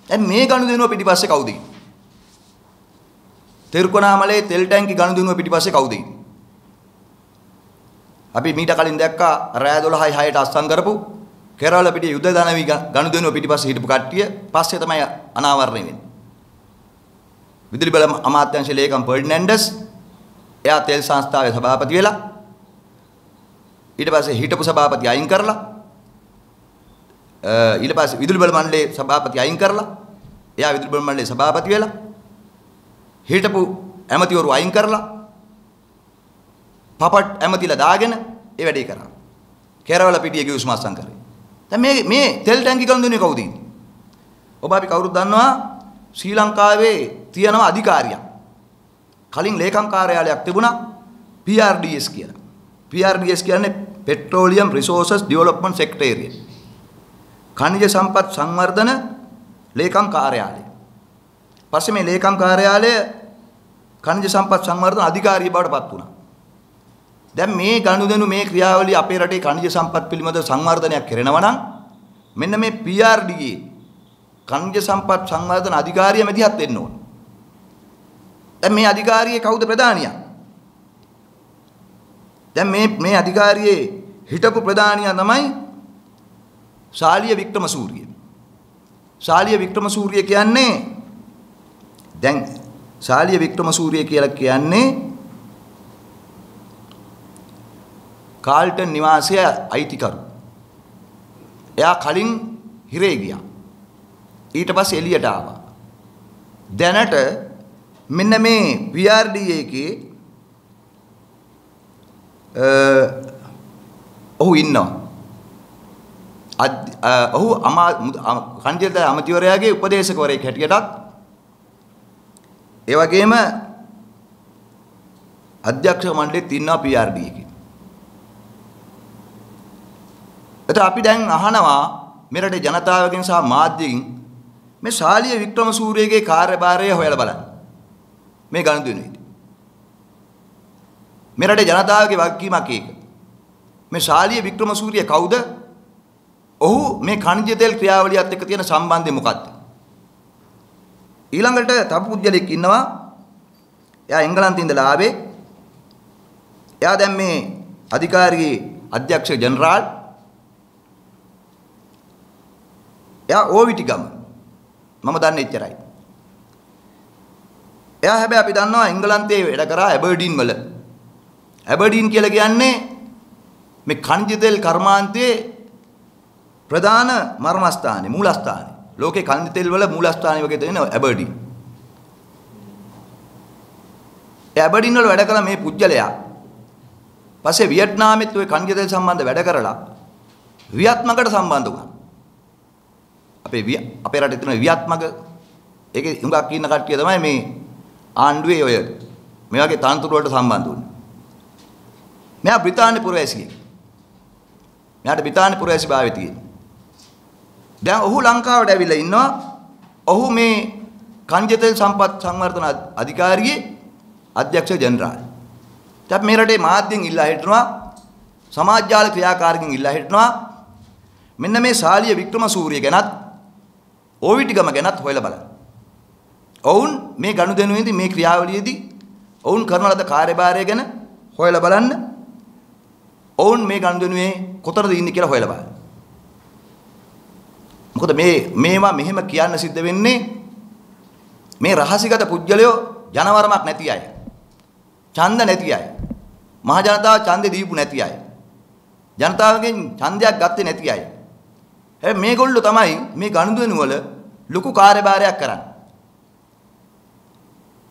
දැන් මේ ගනුදෙනුව පිටිපස්සේ කවුද ඉන්නේ? තෙරුකෝනාමලේ තෙල් ටැංකි ගනුදෙනුව පිටිපස්සේ කවුද ඉන්නේ? අපි මීට කලින් දැක්කා රෑ 12යි 6ට අස්සම් කරපු කෙරවල පිටිය යුද දනවි ගනුදෙනුව පිටිපස්සේ හිටපු කට්ටිය පස්සේ තමයි අනාවරණය වෙන්නේ. විදුලි බල අමාත්‍යාංශ ලේකම් ෆර්ඩිනැන්ඩස් එයා තෙල් සංස්ථාවේ සභාපති වෙලා ඊට පස්සේ හිටපු සභාපති අයින් කරලා ඊට පස්සේ විදුලි බල මණ්ඩලයේ සභාපති අයින් කරලා එයා විදුලි බල මණ්ඩලයේ සභාපති වෙලා හිටපු ඇමතිවරු අයින් කරලා පපට් ඇමතිලා දාගෙන ඒ වැඩේ කරා. කෙරවල පිටියේ ගිවිසුම අස්සම් කරේ. දැන් මේ තෙල් ටැංකි ගනුදෙනුවේ කවුද ඉන්නේ? ඔබ අපි කවුරුත් දන්නවා ශ්‍රී ලංකාවේ තියෙනවා අධිකාරියක්. කලින් ලේකම් කාර්යාලයක් තිබුණා PRDS කියලා. PRDS කියන්නේ Petroleum Resources Development Secretariat. ඛනිජ සම්පත් සංවර්ධන ලේකම් කාර්යාලය. පස්සේ මේ ලේකම් කාර්යාලය ඛනිජ සම්පත් සංවර්ධන අධිකාරිය බවට පත් වුණා. දැන් මේ ගනුදෙනු මේ ක්‍රියාවලිය අපේ රටේ ඛනිජ සම්පත් පිළිබඳ සංවර්ධනයක් කරනවා නම් මෙන්න මේ PRDA ඛනිජ සම්පත් සංවර්ධන අධිකාරිය මැදිහත් වෙන්න ඕන. දැන් මේ අධිකාරියේ කවුද ප්‍රධානියා? දැන් මේ අධිකාරියේ හිටපු ප්‍රධානියා තමයි ශාලිය වික්‍රමසූරිය. ශාලිය වික්‍රමසූරිය කියන්නේ දැන් ශාලිය වික්‍රමසූරිය කියලා කියන්නේ කාල්ටන් නිවාසයේ අයිතිකරු. එයා කලින් හිරේ ගියා. ඊට පස්සේ එළියට ආවා. දැනට මෙන්න මේ PRDA එකේ ඔහු ඉන්නවා. ඔහු කන්ජිත අමාත්‍යවරයාගේ උපදේශකවරයෙක් හැටියටත් ඒ වගේම අධ්‍යක්ෂ මණ්ඩලෙත් ඉන්නවා PRDA එකේ. එතකොට අපි දැන් අහනවා මෙරට ජනතාවගෙන් සහ මාධ්‍යයෙන් මේ ශාලිය වික්‍රමසූරියගේ කාර්යභාරය හොයලා බලන්න. මේ ගනුදෙනුවේදී. මෙරට ජනතාවගේ වගකීමක් ඒක. මේ ශාලිය වික්‍රමසූරිය කවුද? ඔහු මේ ඛනිජ තෙල් ක්‍රියාවලියත් එක්ක තියෙන සම්බන්ධය මොකක්ද? ඊළඟට තව පුද්ගලෙක් ඉන්නවා. එයා එංගලන්තේ ඉඳලා ආවේ. එයා දැන් මේ අධිකාරියේ අධ්‍යක්ෂ ජෙනරාල් එයා ඕවිටිගම මම දන්නේ එච්චරයි. එයා හැබැයි අපි දන්නවා එංගලන්තයේ වැඩ කරා ඇබර්ඩීන් වල. ඇබර්ඩීන් කියලා කියන්නේ මේ ඛනිජ තෙල් කර්මාන්තයේ ප්‍රධාන මර්මස්ථානේ මූලස්ථානේ. ලෝකේ ඛනිජ තෙල් වල මූලස්ථානේ වගේ තියෙන ඇබර්ඩීන්. ඇබර්ඩීන් වල වැඩ කළ මේ පුජ්‍යලයා පස්සේ වියට්නාමෙත් ওই ඛනිජ තෙල් සම්බන්ධ වැඩ කරලා වියත්මකට සම්බන්ධ වුණා. අපේ රටේ තියෙන වියත්මක ඒකේ හුඟක් ඉන්න කට්ටිය තමයි මේ ආණ්ඩුවේ ඔය මේ වගේ තනතුරු වලට සම්බන්ධ වුණේ. මෙයා බ්‍රිතාන්‍ය පුරවැසියෙක්. මෙයාට බ්‍රිතාන්‍ය පුරවැසි භාවය තියෙනවා. දැන් ඔහු ලංකාවට ඇවිල්ලා ඉන්නවා. ඔහු මේ ඛනිජ තෙල් සම්පත් සංවර්ධන අධිකාරියේ අධ්‍යක්ෂ ජෙනරාල්. දැන් මේ රටේ මාධ්‍යෙන් ඉල්ලා හිටනවා සමාජ ජාල ක්‍රියාකාරකින් ඉල්ලා හිටනවා මෙන්න මේ ශාලිය වික්‍රමසූරිය ගැනත් ඕවිටිගම ගැනත් හොයලා බලන්න. ඔවුන් මේ ගනුදෙනුවේදී මේ ක්‍රියාවලියේදී ඔවුන් කරන ලද කාර්යභාරය ගැන හොයලා බලන්න. ඔවුන් මේ ගනුදෙනුවේ කොතනද ඉන්නේ කියලා හොයලා බලන්න. මොකද මේවා මෙහෙම කියන්න සිද්ධ වෙන්නේ මේ රහසිගත පුජ්‍යලයෝ ජනවරමක් නැති අය. ඡන්ද නැති අය. මහ ජනතාව ඡන්දේ දීපු නැති අය. ජනතාවගෙන් ඡන්දයක් ගත්තේ නැති අය. හැබැයි මේගොල්ලෝ තමයි මේ ගනුදෙනු වල ලොකු කාර්යභාරයක් කරන්නේ.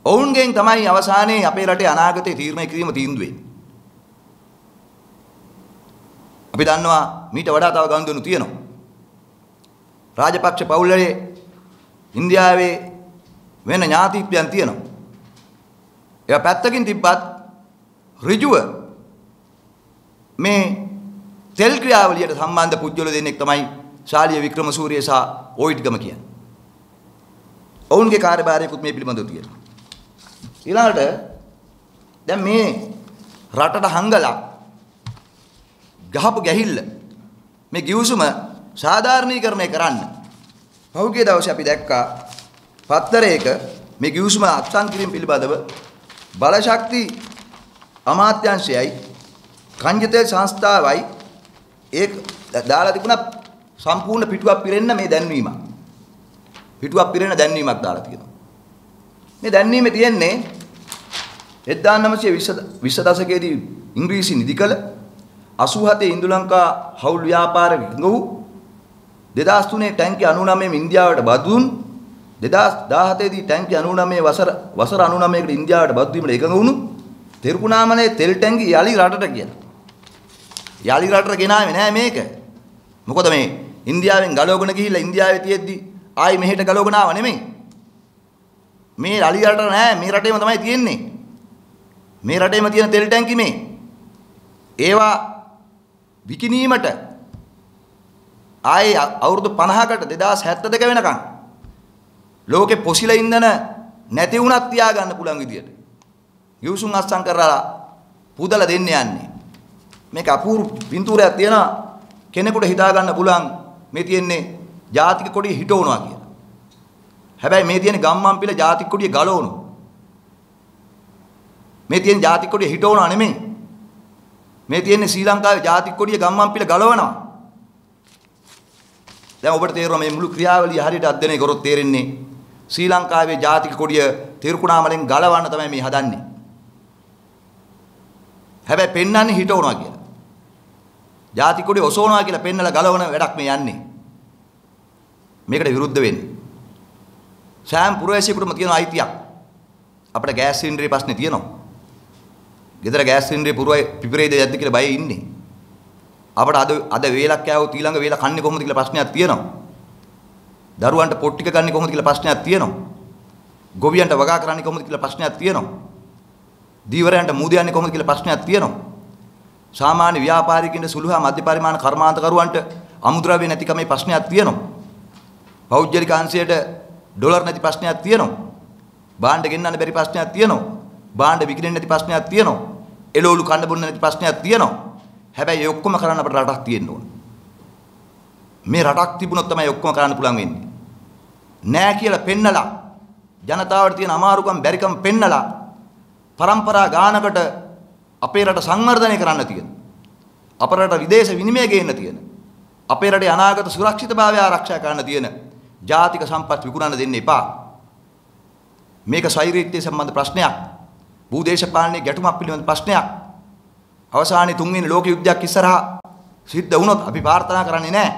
ඔවුන්ගෙන් තමයි අවසානයේ අපේ රටේ අනාගතය තීරණය කිරීම තීන්දුව වෙන්නේ. අපි දන්නවා මීට වඩා තව ගනුදෙනු තියෙනවා. රාජපක්ෂ පවුලේ ඉන්දියාවේ වෙන ඥාතිත්වයන් තියෙනවා. ඒවා පැත්තකින් තිබ්බත් ඍජුව මේ තෙල් ක්‍රියාවලියට සම්බන්ධ පුජ්‍යල දෙන්නෙක් තමයි ශාලිය වික්‍රමසූරිය සහ ඕවිඩ්ගම කියන්නේ. ඔවුන්ගේ කාර්යභාරයකුත් මේ පිළිබඳව තියෙනවා. ඊළඟට දැන් මේ රටට හංගලා ගහපු ගැහිල්ල මේ ගිවිසුම සාධාරණීකරණය කරන්න පහුගිය දවසේ අපි දැක්කා පත්තරයක මේ ගිවිසුම අත්සන් කිරීම පිළිබඳව බලශක්ති අමාත්‍යාංශයයි කංජතෙල් සංස්ථාවයි ඒක දාලා තිබුණා සම්පූර්ණ පිටුවක් පිරෙන්න මේ දැන්වීමක්. පිටුවක් පිරෙන්න දැන්වීමක් දාලා තියෙනවා. මේ දැන්වීමේ තියෙන්නේ 1920 දශකයේදී ඉංග්‍රීසි නිදිකල 87 ඉන්දු ලංකා හවුල් ව්‍යාපාර විඟු 2003 ටැංකි 99 ඉන්දියාවට බදුන් 2017 දී ටැංකි 99 වසර 99කට ඉන්දියාවට බදු වීමට එකඟ වුණු තිරුකුණාමලේ තෙල් ටැංකි යලි රටට කියලා. යලි රටට ගෙනාවේ නෑ මේක. මොකද මේ ඉන්දියාවෙන් ගලවගෙන ගිහිල්ලා ඉන්දියාවේ තියෙද්දි ආයි මෙහෙට ගලවගෙන ආව නෙමෙයි. මේ යලි රට නෑ මේ රටේම තමයි තියෙන්නේ. මේ රටේම තියෙන තෙල් ටැංකි මේ. ඒවා විකිණීමට ආයේ අවුරුදු 50කට 2072 වෙනකන් ලෝකේ පොසිල ඉන්ධන නැති වුණත් තියාගන්න පුළුවන් විදියට ගිවිසුම් අත්සන් කරලා පුදලා දෙන්න යන්නේ. මේක අපූර්ව පින්තූරයක් තියෙනවා කෙනෙකුට හිතා ගන්න පුළුවන් මේ තියෙන්නේ ජාතික කොඩිය හිටවනවා කියලා. හැබැයි මේ තියෙන ගම්මන්පිල ජාතික කොඩිය ගලවනවා. මේ තියෙන ජාතික කොඩිය හිටවනවා නෙමෙයි. මේ තියෙන්නේ ශ්‍රී ලංකාවේ ජාතික කොඩිය ගම්මන්පිල ගලවනවා. දැන් ඔබට තේරෙනවා මේ මුළු ක්‍රියාවලිය හරියට අධ්‍යයනය කරොත් තේරෙන්නේ ශ්‍රී ලංකාවේ ජාතික කොඩිය තිරුකුණාමලෙන් ගලවන්න තමයි මේ හදන්නේ. හැබැයි පෙන්වන්නේ හිටවනවා කියලා. ජාතික කොඩිය ඔසවනවා කියලා පෙන්නලා ගලවන වැඩක් මේ යන්නේ. මේකට විරුද්ධ වෙන්නේ. සෑම පුරවැසියෙකුටම තියෙන අයිතියක්. අපිට ගෑස් සිලින්ඩරේ ප්‍රශ්නේ තියෙනවා. ගෙදර ගෑස් සිලින්ඩරේ පිපිරෙයිද යද්ද කියලා බයෙ ඉන්නේ. අපට අද වේලක් කෑවොත් ඊළඟ වේල කන්නේ කොහොමද කියලා ප්‍රශ්නයක් තියෙනවා. දරුවන්ට පොත් ටික ගන්නේ කොහොමද කියලා ප්‍රශ්නයක් තියෙනවා. ගොවියන්ට වගා කරන්නේ කොහොමද කියලා ප්‍රශ්නයක් තියෙනවා. දීවරයන්ට මූද යන්නේ කොහොමද කියලා ප්‍රශ්නයක් තියෙනවා. සාමාන්‍ය ව්‍යාපාරිකින්ට සුළු හා මධ්‍ය පරිමාණ කර්මාන්තකරුවන්ට අමුද්‍රව්‍ය නැතිකමේ ප්‍රශ්නයක් තියෙනවා. පෞද්ගලික අංශයට ඩොලර් නැති ප්‍රශ්නයක් තියෙනවා. භාණ්ඩ ගෙන්නන්න බැරි ප්‍රශ්නයක් තියෙනවා. භාණ්ඩ විකිණෙන්න නැති ප්‍රශ්නයක් තියෙනවා. එළවලු කන්න බොන්න නැති ප්‍රශ්නයක් තියෙනවා. හැබැයි ඒ ඔක්කොම කරන්න අපිට රටක් තියෙන්න ඕන. මේ රටක් තිබුණොත් තමයි ඔක්කොම කරන්න පුළුවන් වෙන්නේ. නෑ කියලා පෙන්නලා ජනතාවට තියෙන අමාරුකම් බැරිකම් පෙන්නලා પરම්පරා ගානකට අපේ රට සංවර්ධනය කරන්න තියෙන. අපේ රට විදේශ විනිමය ගේන්න තියෙන. අපේ රටේ අනාගත සුරක්ෂිතභාවය ආරක්ෂා කරන්න තියෙන ජාතික සම්පත් විකුණන්න දෙන්න එපා. මේක ශෛරීත්‍ය සම්බන්ධ ප්‍රශ්නයක්. භූදේශපාලනයේ ගැටුමක් පිළිබඳ ප්‍රශ්නයක්. අවසානයේ තුන්වෙනි ලෝක යුද්ධයක් ඉස්සරහා සිද්ධ වුණොත් අපි ප්‍රාර්ථනා කරන්නේ නැහැ.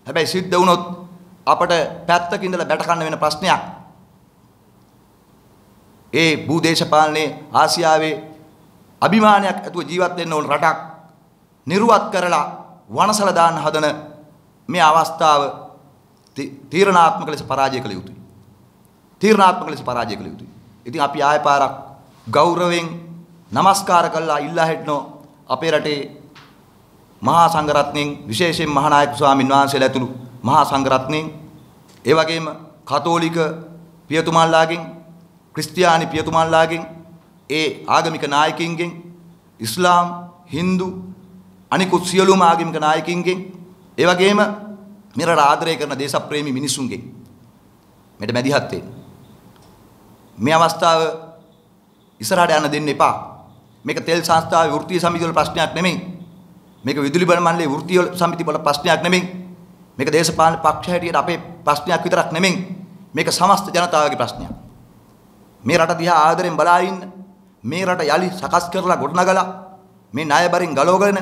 හැබැයි සිද්ධ වුණොත් අපට පැත්තක ඉඳලා බැට ගන්න වෙන ප්‍රශ්නයක්. ඒ භූදේශපාලනයේ ආසියාවේ අභිමානයක් ඇතුව ජීවත් වෙන්න ඕන රටක් නිර්වත් කරලා වනසල දාන්න හදන මේ අවස්ථාව තීරණාත්මක ලෙස පරාජය කළ යුතුයි. තීරණාත්මක ලෙස පරාජය කළ යුතුයි. ඉතින් අපි ආයෙ පාරක් ගෞරවයෙන් නමස්කාර කළා ඉල්ලා හිටනෝ අපේ රටේ මහා සංඝරත්නයෙන් විශේෂයෙන් මහානායක ස්වාමීන් වහන්සේලා ඇතුළු මහා සංඝරත්නයෙන් ඒ වගේම කතෝලික පියතුමන්ලාගෙන් ක්‍රිස්තියානි පියතුමන්ලාගෙන් ඒ ආගමික නායකින්ගෙන් ඉස්ලාම් හින්දු අනිකුත් සියලුම ආගමික නායකින්ගෙන් ඒ වගේම මෙරට ආදරය කරන දේශප්‍රේමී මිනිසුන්ගෙන් මෙට මැදිහත් වෙන්න. මේ අවස්ථාව ඉස්සරහට යන්න දෙන්න එපා. මේක තෙල් සංස්ථාවේ වෘත්තීය සමිතිවල ප්‍රශ්නයක් නෙමෙයි. මේක විදුලි බල මණ්ඩලයේ වෘත්තීය සමිතිවල ප්‍රශ්නයක් නෙමෙයි. මේක දේශපාලන පක්ෂ හැටියට අපේ ප්‍රශ්නයක් විතරක් නෙමෙයි. මේක සමස්ත ජනතාවගේ ප්‍රශ්නයක්. මේ රට දිහා ආදරෙන් බලා ඉන්න. මේ රට යලි සකස් කරලා ගොඩනගලා මේ ණයබරින් ගලවගෙන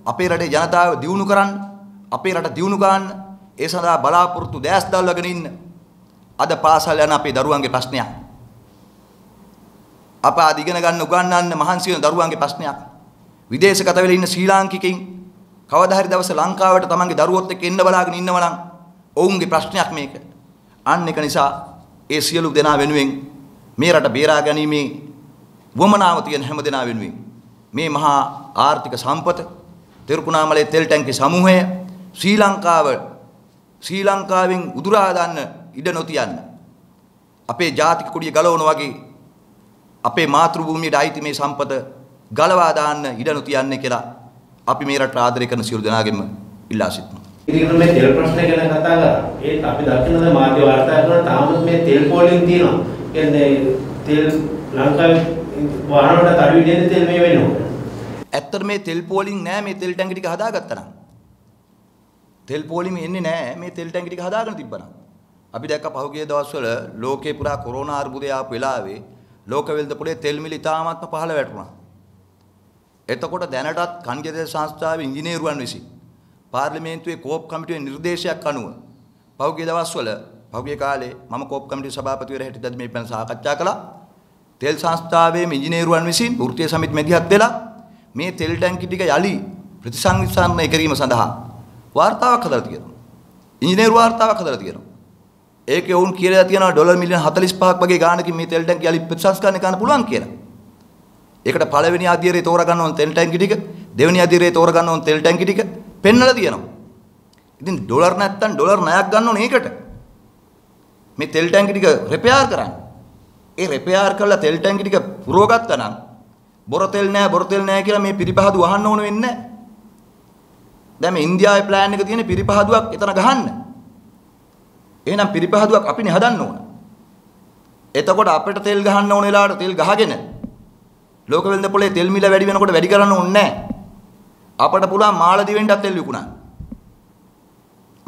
අපේ රටේ ජනතාව දියුණු කරන්න, අපේ රට දියුණු කරන්න ඒ සඳහා බලාපොරොත්තු දැස් දල්වගෙන ඉන්න අද පාසල් යන අපේ දරුවන්ගේ ප්‍රශ්නයක්. අප අද ඉගෙන ගන්න උගන්වන්න මහන්සි වෙන දරුවන්ගේ ප්‍රශ්නයක්. විදේශගත වෙලා ඉන්න ශ්‍රී ලාංකිකයින් කවදා හරි දවසේ ලංකාවට තමන්ගේ දරුවොත් එක්ක එන්න බලාගෙන ඉන්නවා නම් ඔවුන්ගේ ප්‍රශ්නයක් මේක. අන්න ඒක නිසා ඒ සියලු දෙනා වෙනුවෙන් මේ රට බේරා ගැනීමේ වමනාව තියෙන හැම දෙනා වෙනුවෙන් මේ මහා ආර්ථික සම්පත තිරුකුණාමලයේ තෙල් ටැංකි සමූහය ශ්‍රී ලංකාවෙන් උදුරා දාන්න ඉඩ නොතියන්න අපේ ජාතික කුඩිය ගලවන වගේ අපේ මාතෘ භූමියට අයිති මේ සම්පත ගලවා දාන්න ඉඩ නොතියන්නේ කියලා අපි මේ රට ආදරය කරන සියලු දෙනාගෙම ඉල්ලා සිටිනවා. ඉතින් මේ තෙල් ප්‍රශ්න ගැන කතා කරා. ඒත් අපි දකින්නද මාධ්‍ය වාර්තා කරන තාමත් මේ තෙල් පෝලිං තියෙනවා. කියන්නේ තෙල් ලංකාවේ වාහන වලට අඩු විදිහේ තෙල් මේ වෙනවා. ඇත්තට මේ තෙල් පෝලිං නෑ මේ තෙල් ටැංකි ටික හදාගත්තා නම්. තෙල් පෝලිං එන්නේ නෑ මේ තෙල් ටැංකි ටික හදාගෙන තිබ්බනම්. අපි දැක්ක පහුගිය දවස්වල ලෝකේ පුරා කොරෝනා අර්බුදය ආපු වෙලාවේ ලෝක වෙළඳ පොලේ තෙල් මිල ඉතාමත්ම පහළ වැටුණා. එතකොට දැනටත් ඛනිජ තෙල් සංස්ථාවේ ඉංජිනේරුවන් විසින් පාර්ලිමේන්තුවේ කෝප් කමිටුවේ නිර්දේශයක් අනුව පහුගිය දවස්වල පහුගිය කාලේ මම කෝප් කමිටුවේ සභාපතිවරයා හැටියට මේ පැන සාකච්ඡා කළා. තෙල් සංස්ථාවේ ඉංජිනේරුවන් විසින් වෘත්තීය සමිති මැදිහත් වෙලා මේ තෙල් ටැංකි ටික යලි ප්‍රතිසංවිධානය කිරීම සඳහා වාර්තාවක් හදලා තියෙනවා. ඉංජිනේරු වාර්තාවක් හදලා තියෙනවා. ඒකේ වුන් කියලා තියෙනවා ඩොලර් මිලියන 45ක් වගේ ගාණකින් මේ තෙල් ටැංකි යලි ප්‍රතිසංස්කරණය කරන්න පුළුවන් කියලා. ඒකට පළවෙනි අධීරයේ තෝරා ගන්න ඕන තෙල් ටැංකි ටික, දෙවෙනි අධීරයේ තෝරා ගන්න ඕන තෙල් ටැංකි ටික පෙන්නලා තියෙනවා. ඉතින් ඩොලර් නැත්තම් ඩොලර් 9ක් ගන්න ඕනේ ඒකට. මේ තෙල් ටැංකි ටික රිපෙයාර් කරන්න. ඒ රිපෙයාර් කරලා තෙල් ටැංකි ටික පුරවගත්තා නම් බොර තෙල් නෑ කියලා මේ පිරිපහදු වහන්න ඕන වෙන්නේ නැහැ. දැන් මේ ඉන්දියාවේ ප්ලෑන් එක තියෙන පිරිපහදුවක් එතන ගහන්න. එහෙනම් පිරිපහදුවක් අපිනේ හදන්න ඕන. එතකොට අපිට තෙල් ගහන්න ඕන වෙලාවට තෙල් ගහගෙන ලෝක වෙළඳ පොලේ තෙල් මිල වැඩි වෙනකොට වැඩි කරන්න ඕනේ නැහැ. අපට පුළුවන් මාළදිවෙන්ටත් තෙල් විකුණන්න.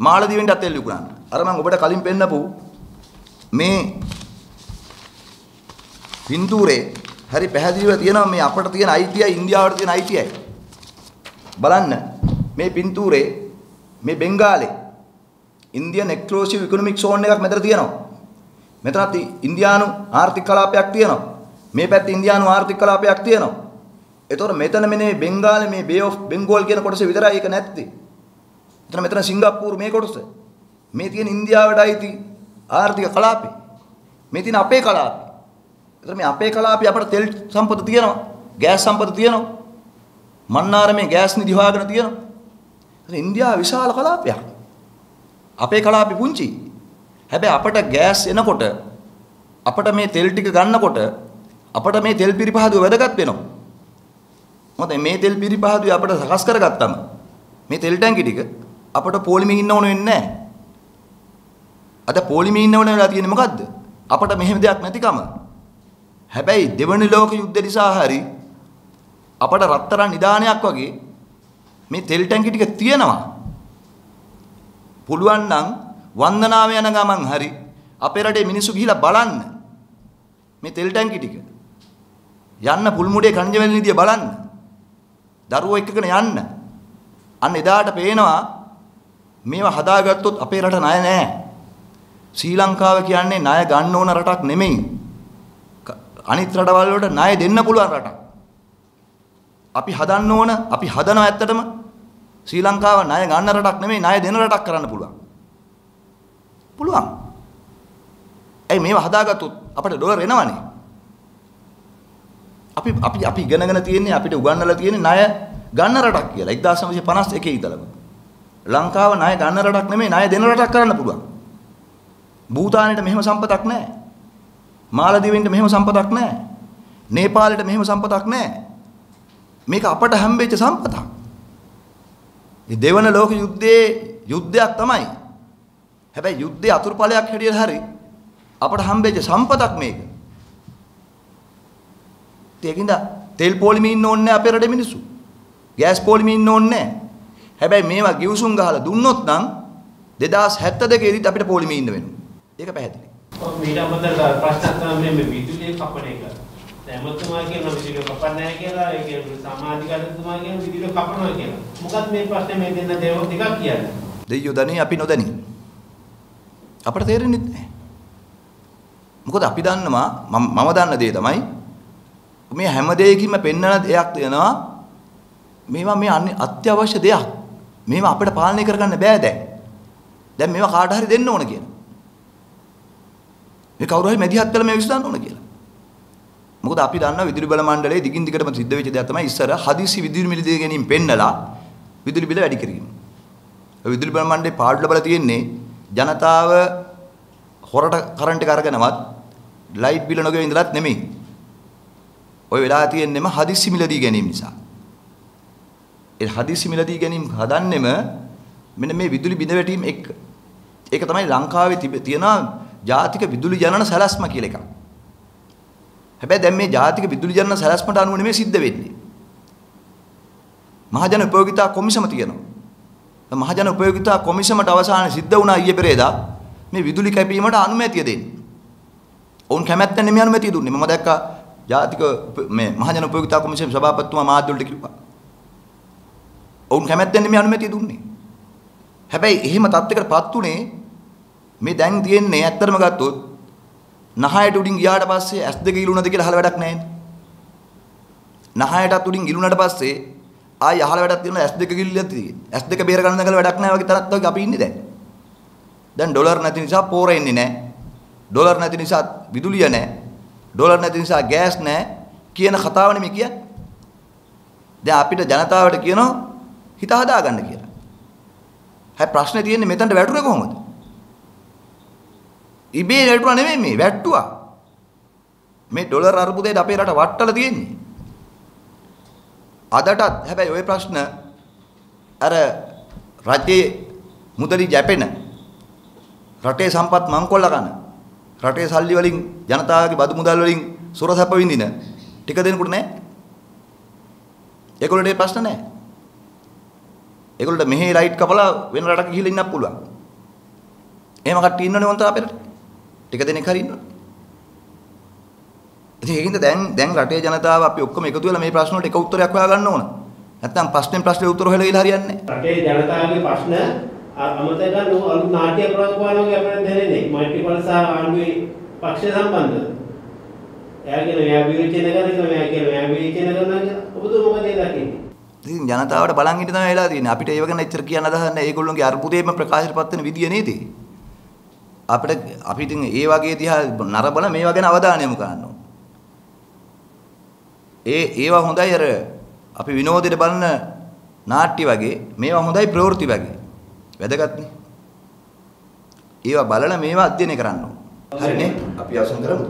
මාළදිවෙන්ටත් තෙල් විකුණන්න. අර මම ඔබට කලින් පෙන්නපු මේ පින්තූරේ හරි පැහැදිලිව තියෙනවා මේ අපට තියෙන අයිතියයි ඉන්දියාවට තියෙන අයිතියයි. බලන්න මේ පින්තූරේ මේ බෙන්ගාලේ ඉන්දියන් එක්ස්ක්ලූසිව් ඉකොනොමික් සෝන් එකක් මෙතන තියෙනවා. මෙතනත් ඉන්දියානු ආර්ථික කලාපයක් තියෙනවා. මේ පැත්තේ ඉන්දියානු ආර්ථික කලාපයක් තියෙනවා. ඒතකොට මෙතන මේ බෙන්ගාලේ මේ බේ ඔෆ් බෙන්ගෝල් කියන කොටස විතරයි ඒක නැත්තේ. මෙතන සිංගප්පූරු මේ කොටස. මේ තියෙන ඉන්දියාවට අයිති ආර්ථික කලාපේ. මේ තියෙන අපේ කලාපේ. ඒතර මේ අපේ කලාපේ අපට තෙල් සම්පත තියෙනවා. ගෑස් සම්පත තියෙනවා. මන්නාරමේ ගෑස් නිදි හොයාගෙන තියෙනවා. ඒතර ඉන්දියාව විශාල කලාපයක්. අපේ කලාපේ පුංචි. හැබැයි අපට ගෑස් එනකොට අපට මේ තෙල් ටික ගන්නකොට අපට මේ තෙල් පිරිපහදුව වැදගත් වෙනවා. මොකද මේ තෙල් පිරිපහදුව අපට සකස් කරගත්තම මේ තෙල් ටැංකි ටික අපට පොලිමේ ඉන්න ඕන වෙන්නේ නැහැ. අද පොලිමේ ඉන්න ඕන වෙලා තියෙන්නේ මොකද්ද? අපට මෙහෙම දෙයක් නැතිකම. හැබැයි දෙවනි ලෝක යුද්ධ නිසා හරි අපට රත්තරන් නිදානයක් වගේ මේ තෙල් ටැංකි ටික තියෙනවා. පුළුවන් නම් වන්දනාව යන ගමන් හරි අපේ රටේ මිනිස්සු ගිහිලා බලන්න මේ තෙල් ටැංකි ටික. යන්න පුල්මුඩේ කණ්ජ වැල් නිදිය බලන්න. දරුවෝ එක්කගෙන යන්න. අන්න එදාට පේනවා මේවා හදාගත්තොත් අපේ රට ණය නෑ. ශ්‍රී ලංකාව කියන්නේ ණය ගන්න ඕන රටක් නෙමෙයි. අනිත් රටවල් වලට ණය දෙන්න පුළුවන් රටක්. අපි හදන්න ඕන, අපි හදනවා ඇත්තටම ශ්‍රී ලංකාව ණය ගන්න රටක් නෙමෙයි ණය දෙන රටක් කරන්න පුළුවන්. පුළුවන්. ඒ මේවා හදාගත්තොත් අපිට ඩොලර් එනවනේ. අපි ඉගෙනගෙන තියෙන්නේ අපිට උගන්වලා තියෙන්නේ ණය ගන්න රටක් කියලා 1951 ඉඳලම. ලංකාව ණය ගන්න රටක් නෙමෙයි ණය දෙන රටක් කරන්න පුළුවන්. භූතානෙට මෙහෙම සම්පතක් නැහැ. මාලදීවෙන්ට මෙහෙම සම්පතක් නැහැ. නේපාලෙට මෙහෙම සම්පතක් නැහැ. මේක අපට හම්බෙච්ච සම්පතක්. මේ දෙවන ලෝක යුද්ධයේ යුද්ධයක් තමයි. හැබැයි යුද්ධයේ අතුරුඵලයක් හැටියට හරි අපට හම්බෙච්ච සම්පතක් මේක. ඒකින්ද තෙල් පොලිමේ ඉන්න ඕනේ නැහැ අපේ රටේ මිනිස්සු. ගෑස් පොලිමේ ඉන්න ඕනේ නැහැ. හැබැයි මේවා ගිවිසුම් ගහලා දුන්නොත් නම් 2072 ෙදිත් අපිට පොලිමේ ඉන්න වෙනවා. ඒක පැහැදිලි. මීට අමතරව ප්‍රශ්න තමයි මේ විදුලිය කපන එක. දැන් මතුමා කියන විදුලිය කපන්නේ නැහැ කියලා ඒ කියන්නේ සමාජිකතුමා කියන විදුලිය කපනවා කියලා. මොකක්ද මේ ප්‍රශ්නේ මේ දෙන්න දේවල් ටිකක් කියන්නේ. දෙයියෝ දන්නේ අපි නොදැනි. අපට තේරෙන්නේ නැහැ. මොකද අපි දන්නවා මම දන්න දේ තමයි මේ හැම දෙයකින්ම පෙන්වන දෙයක් තියෙනවා. මේවා මේ අත්‍යවශ්‍ය දෙයක්. මේවා අපිට පාලනය කරගන්න බෑ දැන්. දැන් මේවා කාට හරි දෙන්න ඕන කියලා. මේ කවුරු හරි මැදිහත් කළ මේ විසඳන්න ඕන කියලා. මොකද අපි දන්නවා විදුලි බල මණ්ඩලයේ දිගින් දිගටම සිද්ධ වෙච්ච දෙයක් තමයි ඉස්සර හදිසි විදුලි මිල දී ගැනීම පෙන්නලා විදුලි බිල වැඩි කිරීම. විදුලි බල මණ්ඩලයේ පාඩු ලබලා තියෙන්නේ ජනතාව හොරට කරන්ට් එක අරගෙනවත් ලයිට් බිල නොගෙව ඉඳලත් නෙමෙයි. ඔය වෙලා තියෙන්නේම හදිසි මිල දී ගැනීම නිසා. ඒ හදිසි මිල දී ගැනීම හදන්නෙම මෙන්න මේ විදුලි බිඳ වැටීම එක්ක. ඒක තමයි ලංකාවේ තියෙන ජාතික විදුලි ජනන සැලැස්ම කියලා එකක්. හැබැයි දැන් මේ ජාතික විදුලි ජනන සැලැස්මට අනුව නෙමෙයි සිද්ධ වෙන්නේ. මහජන උපයෝගිතා කොමිසම තියෙනවා. මහජන උපයෝගිතා කොමිසමට අවසානයේ සිද්ධ වුණා ඊයේ පෙරේදා මේ විදුලි කැපීමට අනුමැතිය දෙන්න. ඔවුන් කැමැත්තෙන් නෙමෙයි අනුමැතිය දුන්නේ. මම දැක්කා ජාතික මේ මහජන උපයෝගිතා කොමිසම සභාපතිතුමා මාධ්‍යවලට කිව්වා. ඔවුන් කැමැත්තෙන් නෙමෙයි අනුමැතිය දුන්නේ. හැබැයි එහෙම තත්ත්වයකටපත් උනේ මේ දැන් තියෙන්නේ ඇත්තටම ගත්තොත් නහයට උඩින් ගියාට පස්සේ S2 ඉලුණද කියලා අහලා වැඩක් නැහැ. නහයටත් උඩින් ඉලුණාට පස්සේ ආයි අහලා වැඩක් තියෙනවා S2 ගිල්ලක් තියෙන්නේ. S2 බේර ගන්න දකලා වැඩක් නැහැ වගේ තරත් වගේ අපි ඉන්නේ දැන්. දැන් ඩොලර් නැති නිසා පෝර එන්නේ නැහැ. ඩොලර් නැති නිසා විදුලිය නැහැ. ඩොලර් නැති නිසා ගෑස් නැහැ කියන කතාව නෙමෙයි කියන්නේ. දැන් අපිට ජනතාවට කියනවා හිත හදාගන්න කියලා. හැබැයි ප්‍රශ්නේ තියෙන්නේ මෙතනට වැටුනේ කොහොමද? ඉබේ වැටුණා නෙමෙයි මේ වැට්ටුවා. මේ ඩොලර් අර්බුදයට අපේ රට වට්ටලා තියෙන්නේ. අදටත් හැබැයි ওই ප්‍රශ්න අර රටේ මුදලි ජැපෙන රටේ සම්පත් මංකොල්ල කරන රටේ සල්ලි වලින් ජනතාවගේ බදු මුදල් වලින් සොරසැප විඳින ටික දෙනෙකුට නැහැ. ඒගොල්ලන්ට ඒ ප්‍රශ්න නැහැ. ඒගොල්ලන්ට මෙහි රයිට් කපලා වෙන රටක ගිහිල්ලා ඉන්නත් පුළුවන්. එහෙම කට්ටිය ඉන්නවනේ වන්ත අපේ රටේ. ටික දෙනෙක් හරි ඉන්නවා. ඉතින් ඒකින්ද දැන් රටේ ජනතාව අපි ඔක්කොම එකතු වෙලා මේ ප්‍රශ්න වලට එක උත්තරයක් හොයාගන්න ඕන. නැත්නම් ප්‍රශ්නේ උත්තර හොයලා ගිහලා හරියන්නේ නැහැ. රටේ ජනතාවගේ ප්‍රශ්න අමතක ගන්න අලුත් නාට්‍ය ප්‍රවෘත්තිවල වගේ අපිට දැනෙන්නේ. මල්ටිපල් සහ ආණ්ඩුවේ පක්ෂ සම්බන්ධ. එයා විවේචනය කරනවා එයා විවේචනය කරනවා කියලා. ඔබතුමා මොකද ඒ දකින්නේ? ඉතින් ජනතාවට බලන් හිටිය තමයි වෙලා තියෙන්නේ. අපිට ඒව ගැන එච්චර කියන්න අදහස් නැහැ. ඒගොල්ලෝගේ අර්බුදයේම ප්‍රකාශයටපත් වෙන විදිය නේද? අපි ඉතින් ඒ වගේ තියා නරබල මේවා ගැන අවධානය යොමු කරන්න ඕන. ඒවා හොඳයි අර අපි විනෝදෙට බලන නාට්‍ය වගේ මේවා හොඳයි ප්‍රවෘත්ති වගේ. වැදගත්නේ. ඒවා බලලා මේවා අධ්‍යයනය කරන්න ඕන. හරිනේ? අපි අවසන් කරමු.